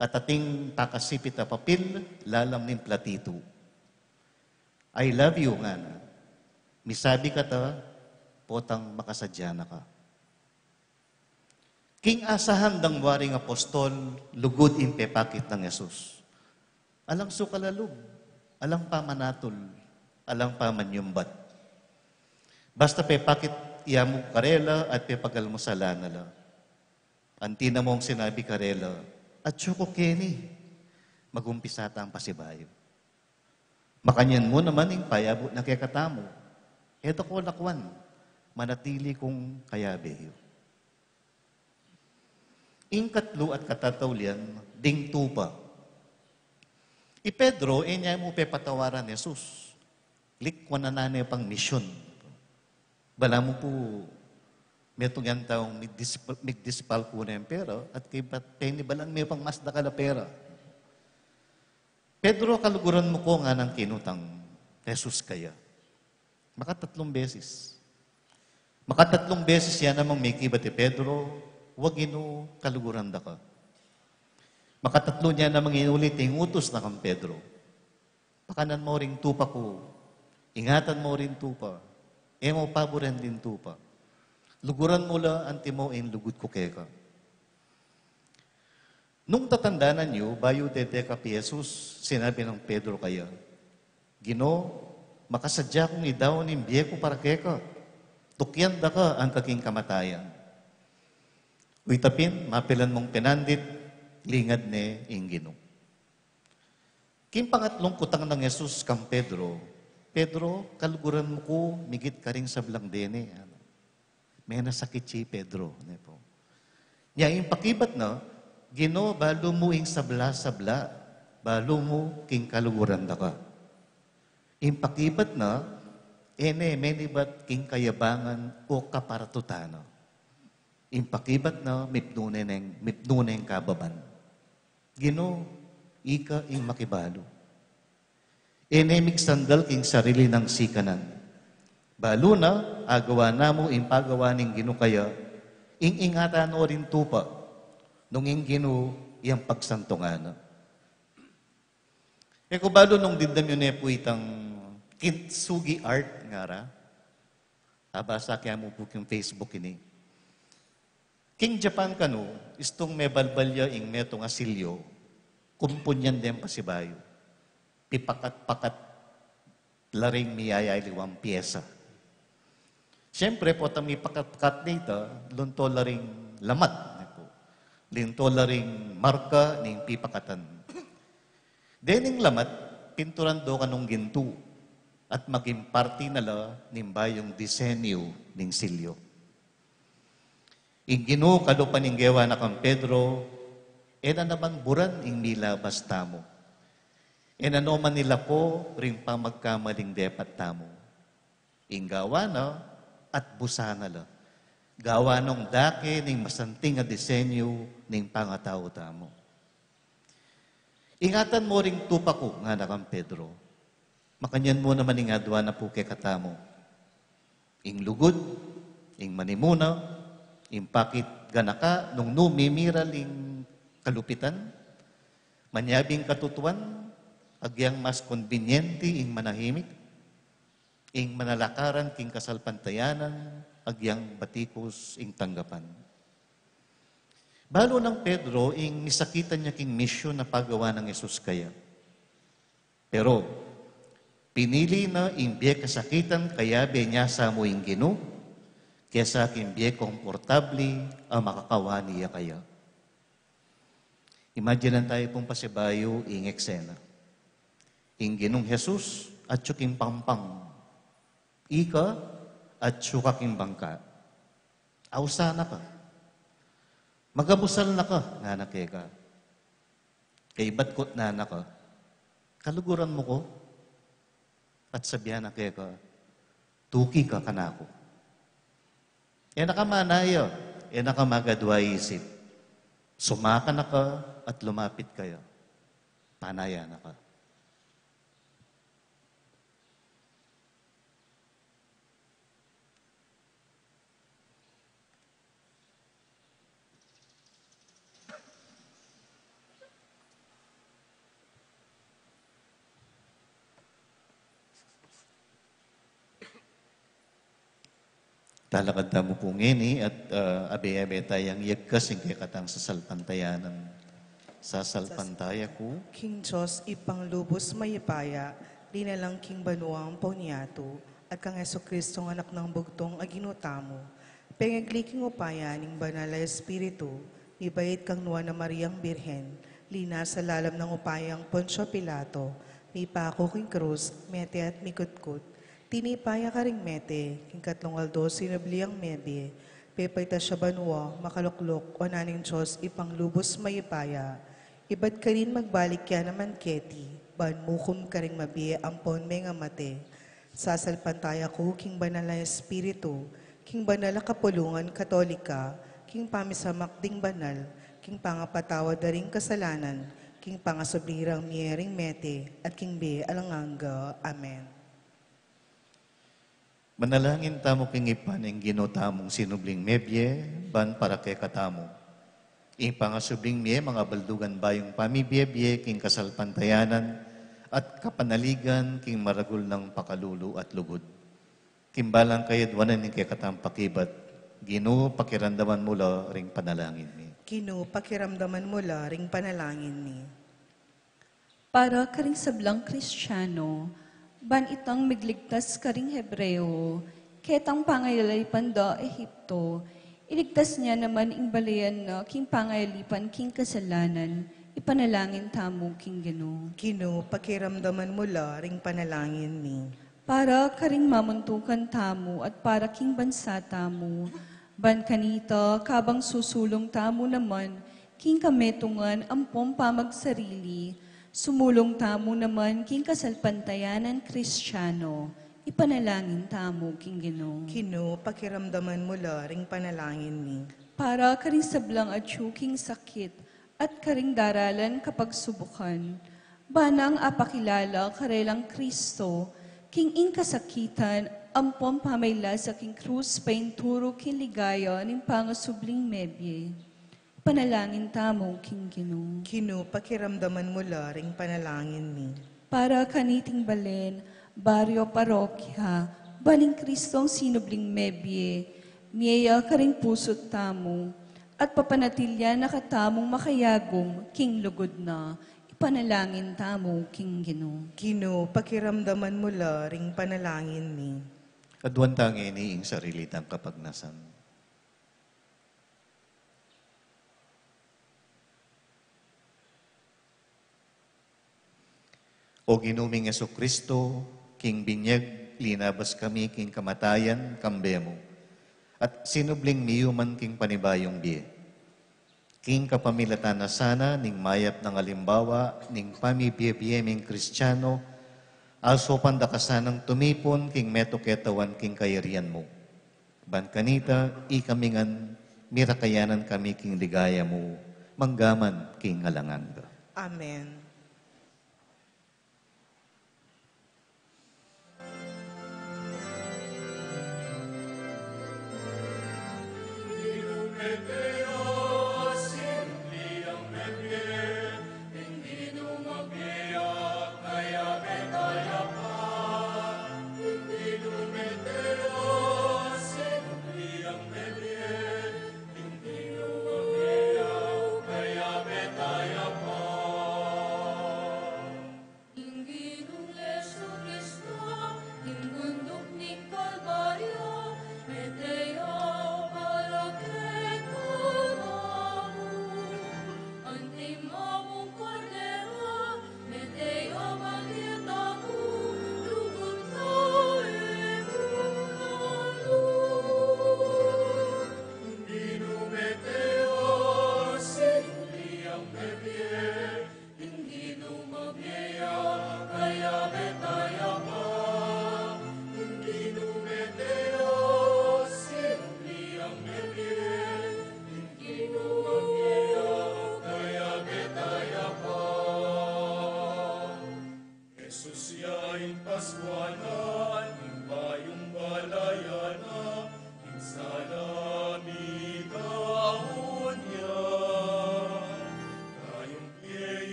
At ating takasipit na papel, lalam nin platito. I love you nga na. Misabi ka ta, potang makasadya na ka. King asahan dang waring apostol, lugod impepakit ng Jesus. Alang sukalalog, alang pamanatol, alang pamanyumbat. Basta pepakit iyamu karela at pepagalmusala na la. Antina mong sinabi karela, at syuko keni, magumpisata ang pasibayo. Makanyan mo naman yung payabot na kekatamo. Eto ko lakwan, manatili kong kayabeyo. Ing katlo at katatawlian, ding tupa. I Pedro, niya mo pepatawaran ni Jesus. Likwan na nanay pang misyon. Bala mo po, metong yan taong migdispal po na yung pera at kay ni balang may pang mas dakala pera. Pedro, kaluguran mo ko nga ng kinutang Jesus kaya. Makatatlong beses. Makatatlong beses yan namang may kibat ni Pedro, huwag ino kaluguran da ka. Makatatlo niya namang inulit yung utos na kang Pedro. Pakanan mo ring tupa ko. Ingatan mo rin tupa. Mo paboren din tupa. Luguran mo la anti mo in lugod ko keka. Nung tatandanan niyo, bayo dede ka pi Jesus, sinabi ng Pedro kaya, Gino, makasadya kong idaw ng biye ko para keka. Tukyan da ka ang kaking kamatayan. Uitapin, mapilan mong pinandit, lingad ne ingino. Kim pangatlong kutang ng Jesus kang Pedro, Pedro, kaluguran mo ko, migit ka rin sa blang dene. May nasakit si Pedro. Niya, yung pakibat na, Gino, balo mo ing sabla-sabla, balo mo king kaluguran da ka. Yung pakibat na, menibat king kayabangan o kaparatutano. Yung pakibat na, mipnuneng kababan. Gino, ika ing makibalo. Mix sandal king sarili ng sikanan. Balo na, agawa na mo ing pagawa ning Gino kaya, ingatan o rin tupa, nung ing Gino, iyang pagsantungan. Kung balo nung dindam yun po itang kintsugi art nga ra, abasa kaya mo po yung Facebook ini. King Japan kanu, istong may balbalya ing metong asilyo, kumpunyan din pasibayo. Pipakat-pakat laring miyayay liwang piyesa. Siyempre po, tami pakat-pakat dito, lunto laring lamat. Linto laring marka ning pipakatan. Dening lamat, pinturan do kanong ginto at maging party nala nimba yung disenyo ning silyo. Ingino kado paninggewa na kang Pedro, na naman buran ing nilabas tamo. Ano man nila po rin pa magkamaling depat tamo. Inggawa na at busana la. Gawa nung dake ning masanting nga disenyo ning pangatao tamo. Ingatan mo ring tupa ko nga na kang Pedro. Makanyan mo naman ing adwa na po kay katamo. Ing lugod, ing manimuna, ing pakit ganaka, nung numimiral ing kalupitan, manyabing katutuan, agyang mas konbinyente ing manahimik, ing manalakaran king kasalpantayanan, agyang batikos ing tanggapan. Balo ng Pedro, ing nisakitan niya king misyon na pagawa ng Yesus kaya. Pero, pinili na ing biye kasakitan kaya be niya sa mo ing Gino, kesa king biye komportable ang makakawa niya kaya. Imaginean tayo pong pasibayo ing eksena. Ing Ginong Jesus at tsuking pampang. Ika at tsukaking bangka. Ausana ka. Magabusal na ka, nga nakeka. Kay batkot na ka. Kaluguran mo ko. At sabihan na keka, tuki ka kanako. Nakamanayo. Nakamagadwa isip. Sumaka na ka at lumapit kayo. Panaya na ka. Talakad mo po ngini at abe-abe tayang yagkas yung katang sa salpantayanan. Sa salpantaya ko. King Diyos, ipanglubos mayipaya, di na lang King Banuang Poniato, at kang Yeso Kristong anak ng bugtong aginutamo. Pengagliking upaya ning banal na Espiritu, ibayit kang nuwa na Mariang Birhen, lina sa lalam ng upayang Poncio Pilato, may pako king krus, mete at mikutkut, tinipaya ka ring mete, king katlong aldo sinabliang medye, pepay ta siya banwa, makaluklok, o naning Diyos, ipanglubos mayipaya. Iba't ka rin magbalik ya naman keti, ban mukum ka ring mabiye ampon may nga mate. Sasalpantaya ko, king banal na Espiritu, king banal na kapulungan katolika, king pamisamak ding banal, king pangapatawad na ring kasalanan, king pangasubirang miyering mete, at king be alanganga. Amen. Manalangin tamo kingipan ang ginotamong sinubling mebye, ban para kay katamo. Ing pangasubling miye, mga baldugan bayong pamibiyebye, king kasalpantayanan, at kapanaligan, king maragul ng pakalulu at lugod. Kimbalang kayadwanan ng kay katampakibat, Gino, pakiramdaman mula ring panalangin mi. Gino, pakiramdaman mula ring panalangin mi. Para karing sablang Kristiyano, ban itang migligtas karing Hebreo, ketang pangayalipan da Ehipto, iligtas niya naman ing balayan na king pangayalipan king kasalanan, ipanalangin tamo king Gino. Gino, pakiramdaman mula ring panalangin mi. Para karing mamuntukan tamo at para king bansa tamo, ban kanita kabang susulong tamo naman, king kametungan ampong pamagsarili, sumulong tamo naman king kasalpantayanan Kristiyano, ipanalangin tamo king Gino. Gino, pakiramdaman mula ring panalangin mi. Para karing sablang at king sakit at karing daralan kapag subukan, banang apakilala karelang Kristo, king ing kasakitan, ampon pamayla sa king krus painturo king ligaya ning pangasubling mebye. Panalangin tamo king Gino. Gino, pakiramdaman mula ring panalangin mi. Para kaniting balen, baryo parokya, baling Kristong sinubling mebye, miya karing pusot tamo, At papanatilya nakatamong makayagom, king lugod na, ipanalangin tamo, king Ginoo. Ginoo, pakiramdaman mo la ring panalangin ni. Adwan tangi ni ing sarili tang kapagnasan. O ginuming Yesu Kristo, king binyag, linabas kami king kamatayan, kambemo. At sinubling miyuman king panibayong biye. King kapamilatan na sana, ning mayap ng alimbawa, ning pamibiyebiyeming Kristiyano, aso pandakasanang tumipon, king metoketawan, king kayarian mo. Ban kanita, ikamingan, mirakayanan kami, king ligaya mo, manggaman, king alanganga. Amen.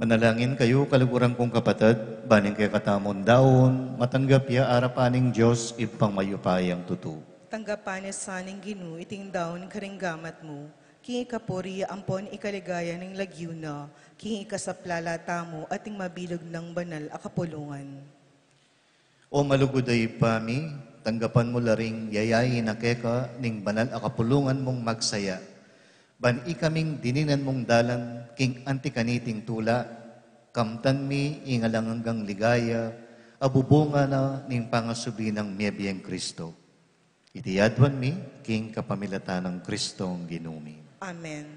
Manalangin kayo, kaluguran kong kapatid, baning kay katamon daon, matanggap ya arapaning Diyos, ipang mayupayang tutu. Tanggapan ni saning Ginoo, iting daon karinggamat mo. King ikapuri ampon ikaligaya ng lagyo na, king ikasaplala tamo ating mabilog ng banal akapulungan. O maluguday pami, tanggapan mo laring yayayi na keka ning banal akapulungan mong magsaya. Ban ikaming dininan mong dalan king antikaniting tula, kamtan mi ingalanganggang ligaya, abubunga na ning pangasubi ng miyebiyeng Kristo. Itiyadwan mi king kapamilatan ng Kristong ginumi. Amen.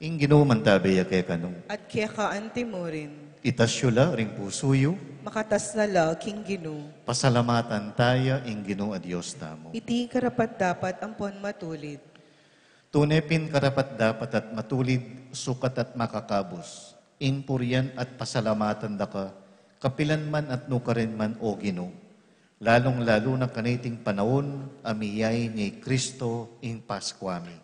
Ing ginuman tabi kay kanong. At kaya kaanti mo rin, Itasyula ring pusuyo, makatas na la, King Ginu. pasalamatan tayo ing Ginoo a Dios tamo. Iti karapat dapat ampon matulid. Tunepin karapat dapat at matulid, sukat at makakabos. Ing puryan at pasalamatan da ka, kapilan man at nukarin man o Ginoo. Lalong-lalo na kaniting panahon, amiyay ni Kristo ing Paskwami.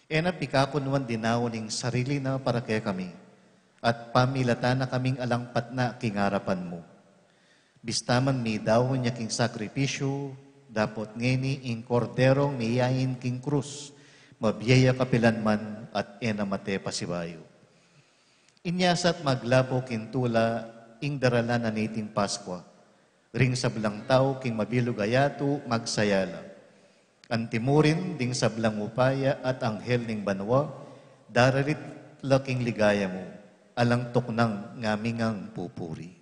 Ena pikakunwan dinawon ing sarili na para kaya kami, at pamilata na kaming alangpat na kingarapan mo. Bistaman mi daw niya king sakripisyo, dapot ngeni ing korderong miyain king krus, mabiyaya kapilan man at enamate pasibayo. Inyasat maglabo kintula ing darala na niting Paskwa, ring sablang tao king mabilog ayato magsayala. Antimurin ding sablang upaya at anghel ning banwa, dararit laking ligaya mo, alang tuknang ngamingang pupuri.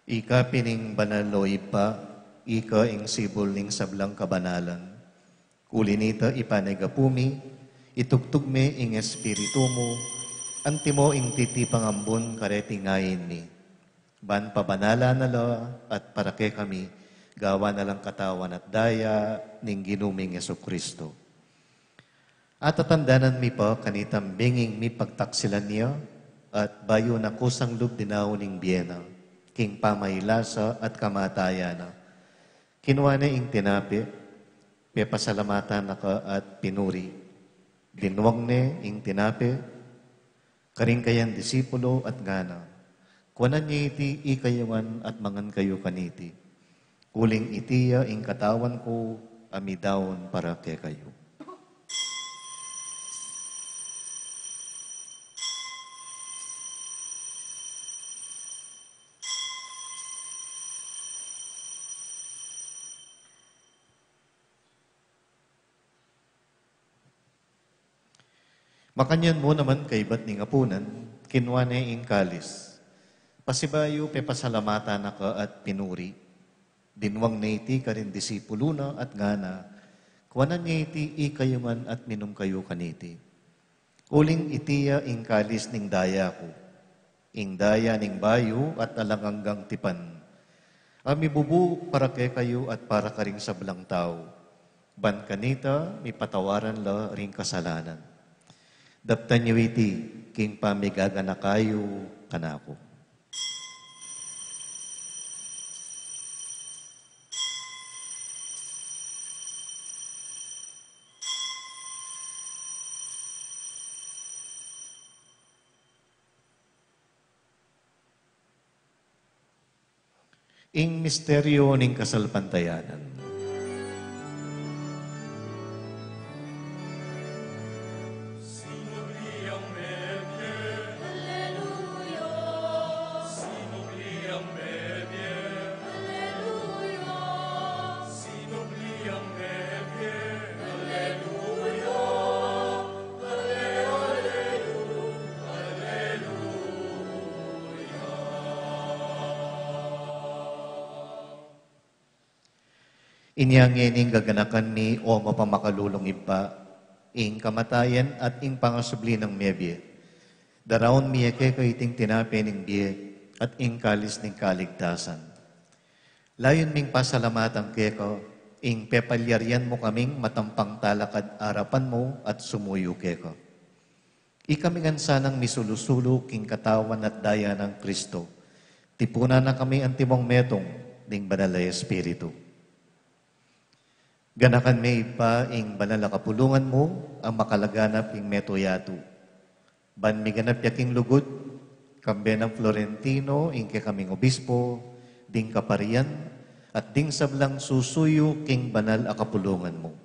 Ika pining banaloy pa, ika ing sibol ning sablang kabanalan. Kulinita ipanagapumi, itugtog me ing espiritu mo, antimo ing titi pangambon karetingayin mi. Ban pabanala na la at parake kami, gawa na lang katawan at daya ning ginuming Yeso Kristo. At tatandanan mi pa kanitam binging mi pagtaksilan niya at bayo na kusang lub dinaw ning biyena, king pamaylasa at kamatayana. Kinuha na ing tinapi, pepasalamatan na ka at pinuri. Dinwang ne ing tinapi, karing kayan disipulo at ngana. Kuanan niya iti ikayungan at mangan kayo kaniti. Kuling itiya ing katawan ko, amidawon para kay kayo. Makanyan mo naman kay ba't ning apunan, kinwa na ing kalis. Pasibayo pepasalamatan na ka at pinuri. Dinwang na iti ka rin disipulo na at ngana, kuwanan niya iti ikayuman at minum kayo kaniti. Uling itiya ing kalis ning daya ko, ing daya ning bayo at alanganggang tipan. Ami bubu para kay kayo at para ka ring sablang tao. Ban kanita, may patawaran la ring kasalanan. Daptan niyo iti, king pamigaga na kayo kanako. Ing misteryo ning kasalpantayanan. Inyangin gaganakan ni o mapamakadulong iba, ing kamatayan at ing pangasubli ng mebye. Daraon miyeke ko iting tinape ning biye at ing kalis ning kaligtasan. Layon ming pasalamatan keko, ing pepalyaryan mo kaming matampang talakad arapan mo at sumuyo keko. Ikamingan sanang misulusulo king katawan at daya ng Kristo. Tipunan na kami ang timong metong ning banal na Espiritu. Ganakan may ipa ing banal na kapulungan mo ang makalaganap ing metoyato. Ban mi ganap yaking lugod, kambe ng Florentino ing kaming obispo, ding kaparian, at ding sablang susuyo king banal a kapulungan mo.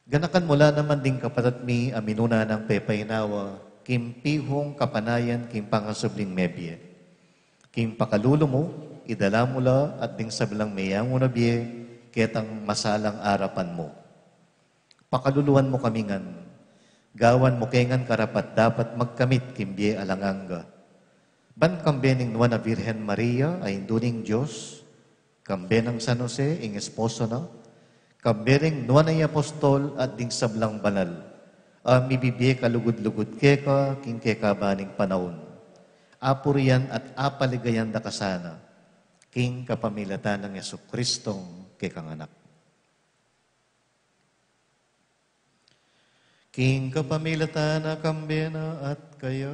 Ganakan mula naman ding kapatat mi aminuna ng pepaynawa, kim pihong kapanayan kim pangasubling mebye. Kim pakalulo mo, idala mula at ding sablang mayang unabye, ketang masalang arapan mo. Pakaluluan mo kamingan, gawan mo kengan karapat dapat magkamit kimbye alanganga. Ban kambe ning nuwa na Virgen Maria ay induning Diyos, kambe ng San Jose ing esposo na, kambe ring nuwa na apostol at ding sablang banal, mibibye kalugod-lugod keka, king keka baning panahon. Apurian at apaligayan da kasana, king kapamilatan ng Yesu Kristong kekang anak. King kapamilatan na kambena at kaya,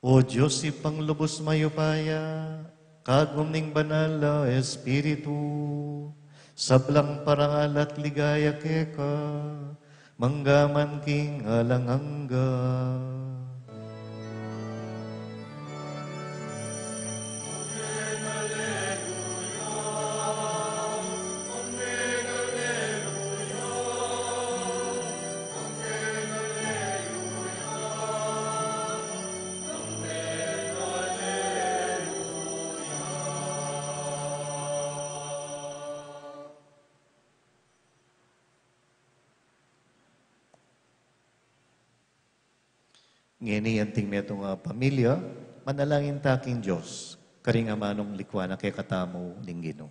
O Diyos ipang lubos mayupaya, kagum ning banal na Espiritu, sablang parangal at ligaya keka, manggaman king alangangga. Ngini anting metong pamilya, manalangin taking Diyos, karing amanong likwana kay katamo linggino.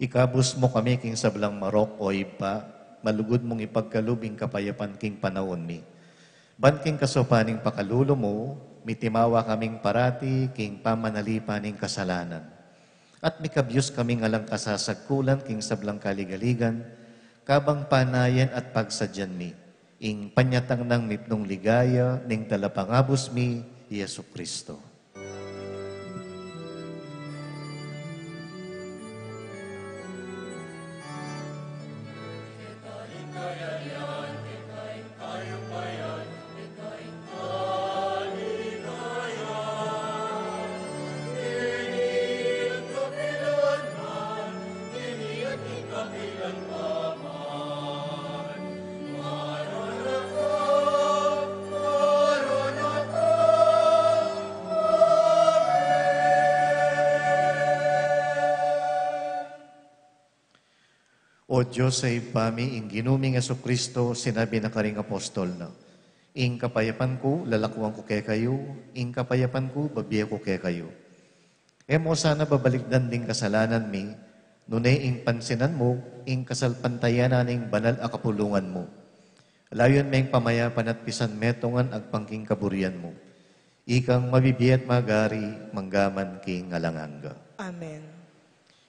Ikabus mo kami king sablang marok o iba, malugod mong ipagkalubing kapayapan king panahon mi. Ban king kasopaning pakalulo mo, mitimawa kaming parati king pamanalipaning kasalanan. At mikabyos kaming alang kasasagkulan king sablang kaligaligan, kabang panayan at pagsadyan mi. Ing panyatang ng mipnong ligaya, ning talapangabos mi, Yesu Kristo. O Diyos sa ipami, ing ginuming Yesu Kristo, sinabi na karing apostol na, ing kapayapan ko, lalakuan ko kay kayo, ing kapayapan ko, babiya ko kay kayo. Emo sana babalikdan ding kasalanan mi, nunay ing pansinan mo, ing kasalpantayanan ing banal a kapulungan mo. Layon may pamayapan at pisan metongan agpangking kaburian mo. Ikang mabibiyat magari, manggaman king alanganga. Amen.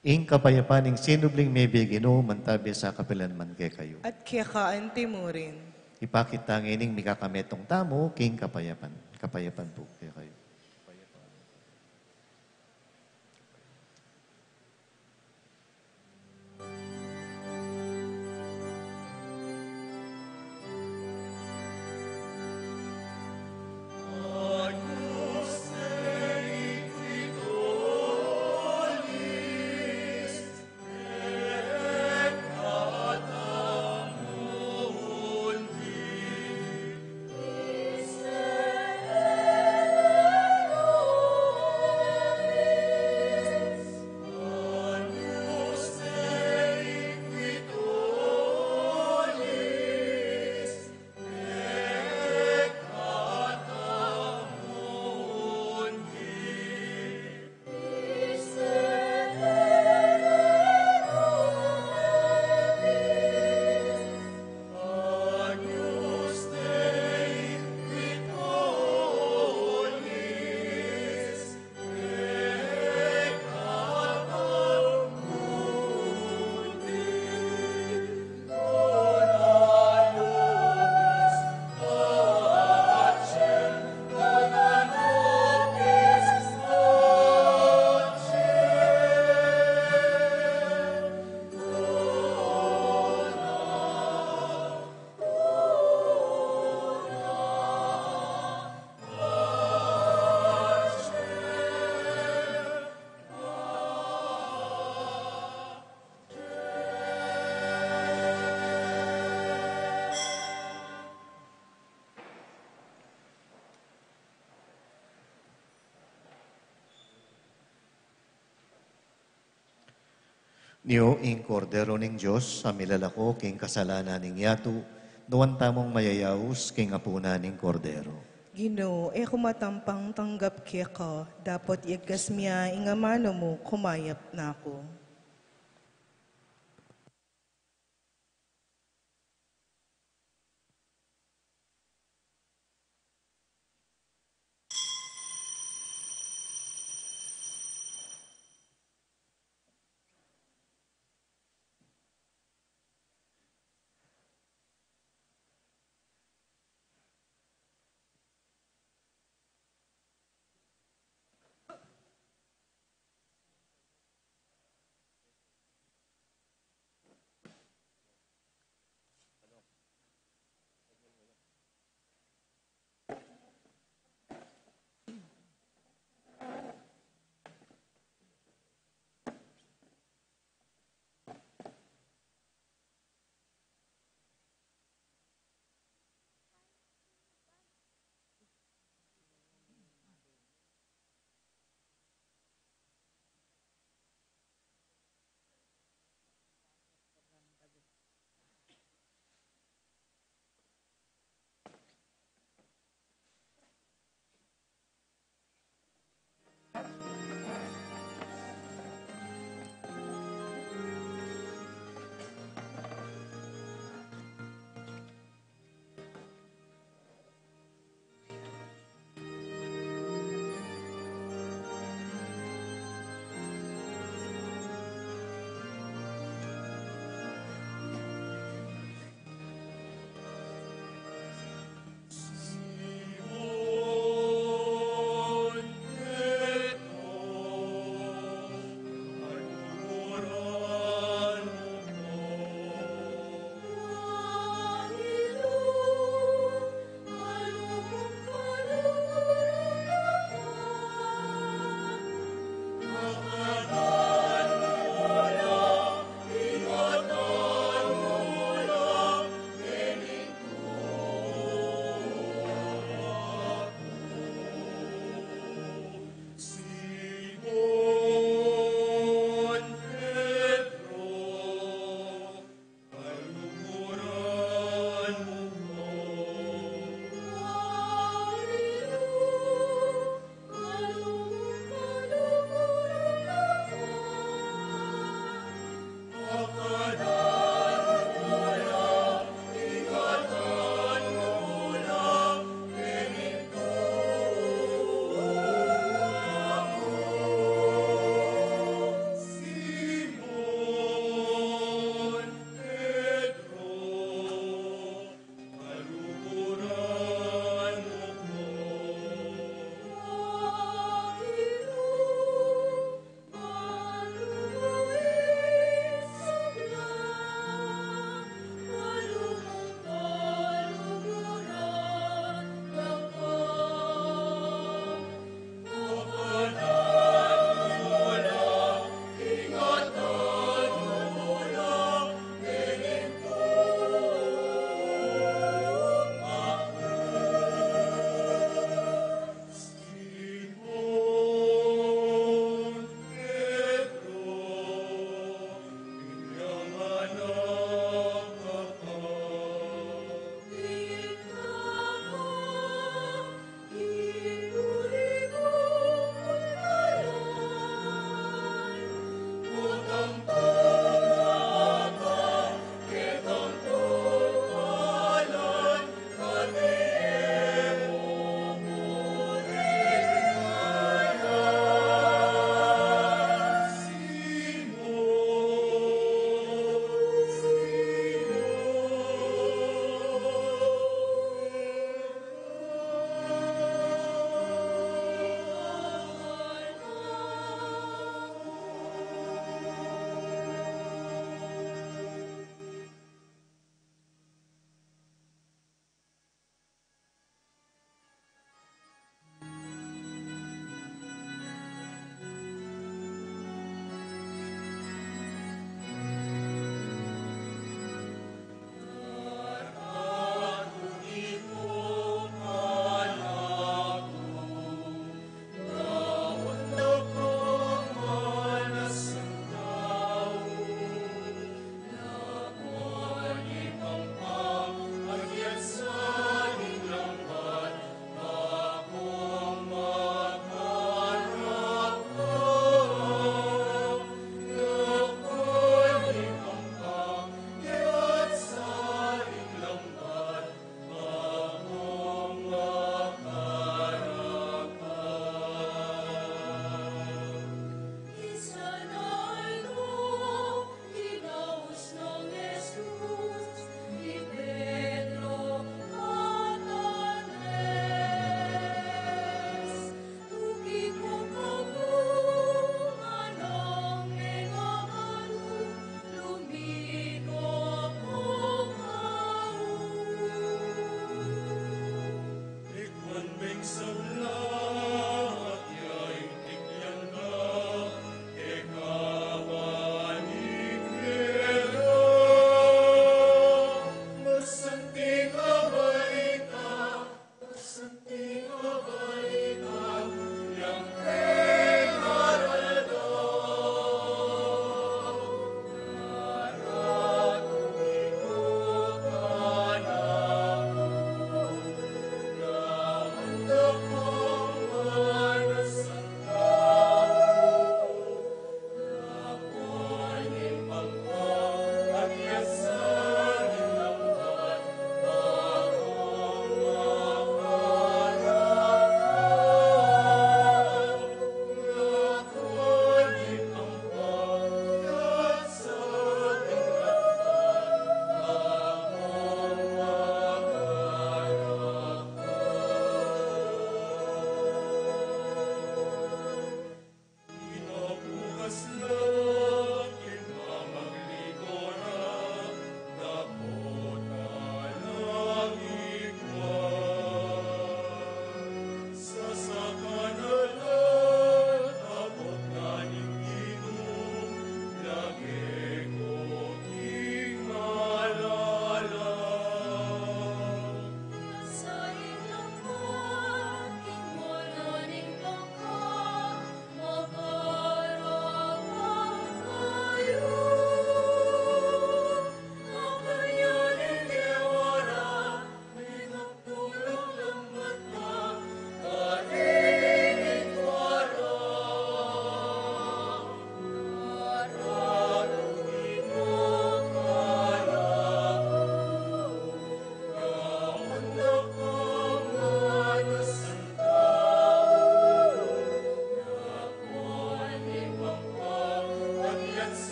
Ing kapayapaning sinubling may bigino, mantabi sa kapilanman kay kayo. At kaya kaanti mo rin. Ipakitangin ing mikakametong tamo, king kapayapan. Kapayapan po kay kayo. Niyo ing kordero ning Diyos, sa milalako king kasalanan ning yatu, nuwan tamong mayayaus king apuna ning kordero. Ginoo, kumatampang tanggap kaya ka, dapat iagkas miya, ingamano mo, kumayap na ako.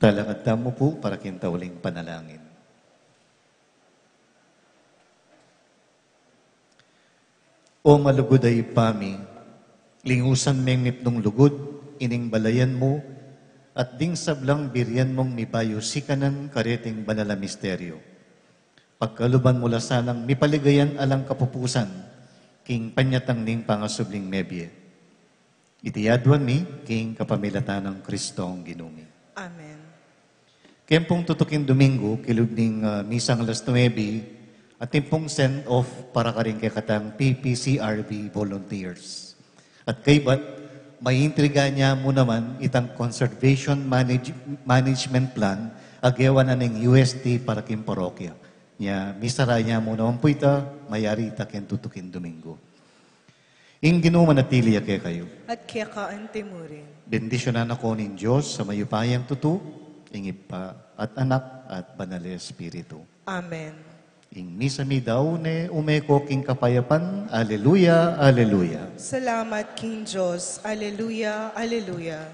Talakad mo po para kintauling panalangin. O malugod ay pami, lingusan meng nipnong lugod, ining balayan mo, at ding sablang biryan mong mibayo sikanan kareting banala misteryo. Pagkaluban mula sanang mipaligayan alang kapupusan, king panyatang ning pangasubling nebye. Itiyadwan mi, king kapamilatan ng Kristong ginumi. Amen. Kempong tutukin Domingo, kilog ning misang alas 9, at timpong send-off para ka rin kay katang PPCRB volunteers. At kay Bat, may intriga niya mo naman itang conservation management plan agyawan na ng UST para kin parokya. Niya, misara niya mo naman po ita, mayari ita ken tutukin Domingo. Ing ginuman at tiliya kay kayo. At kaya kaante mo rin. Bendisyonan ako nin Diyos sa mayupayang tutu, ingip pa, at anak, at banal na Espiritu. Amen. Ing misa mi daw ne umeko king kapayapan. Alleluia, alleluia. Salamat, King Diyos. Alleluia, alleluia.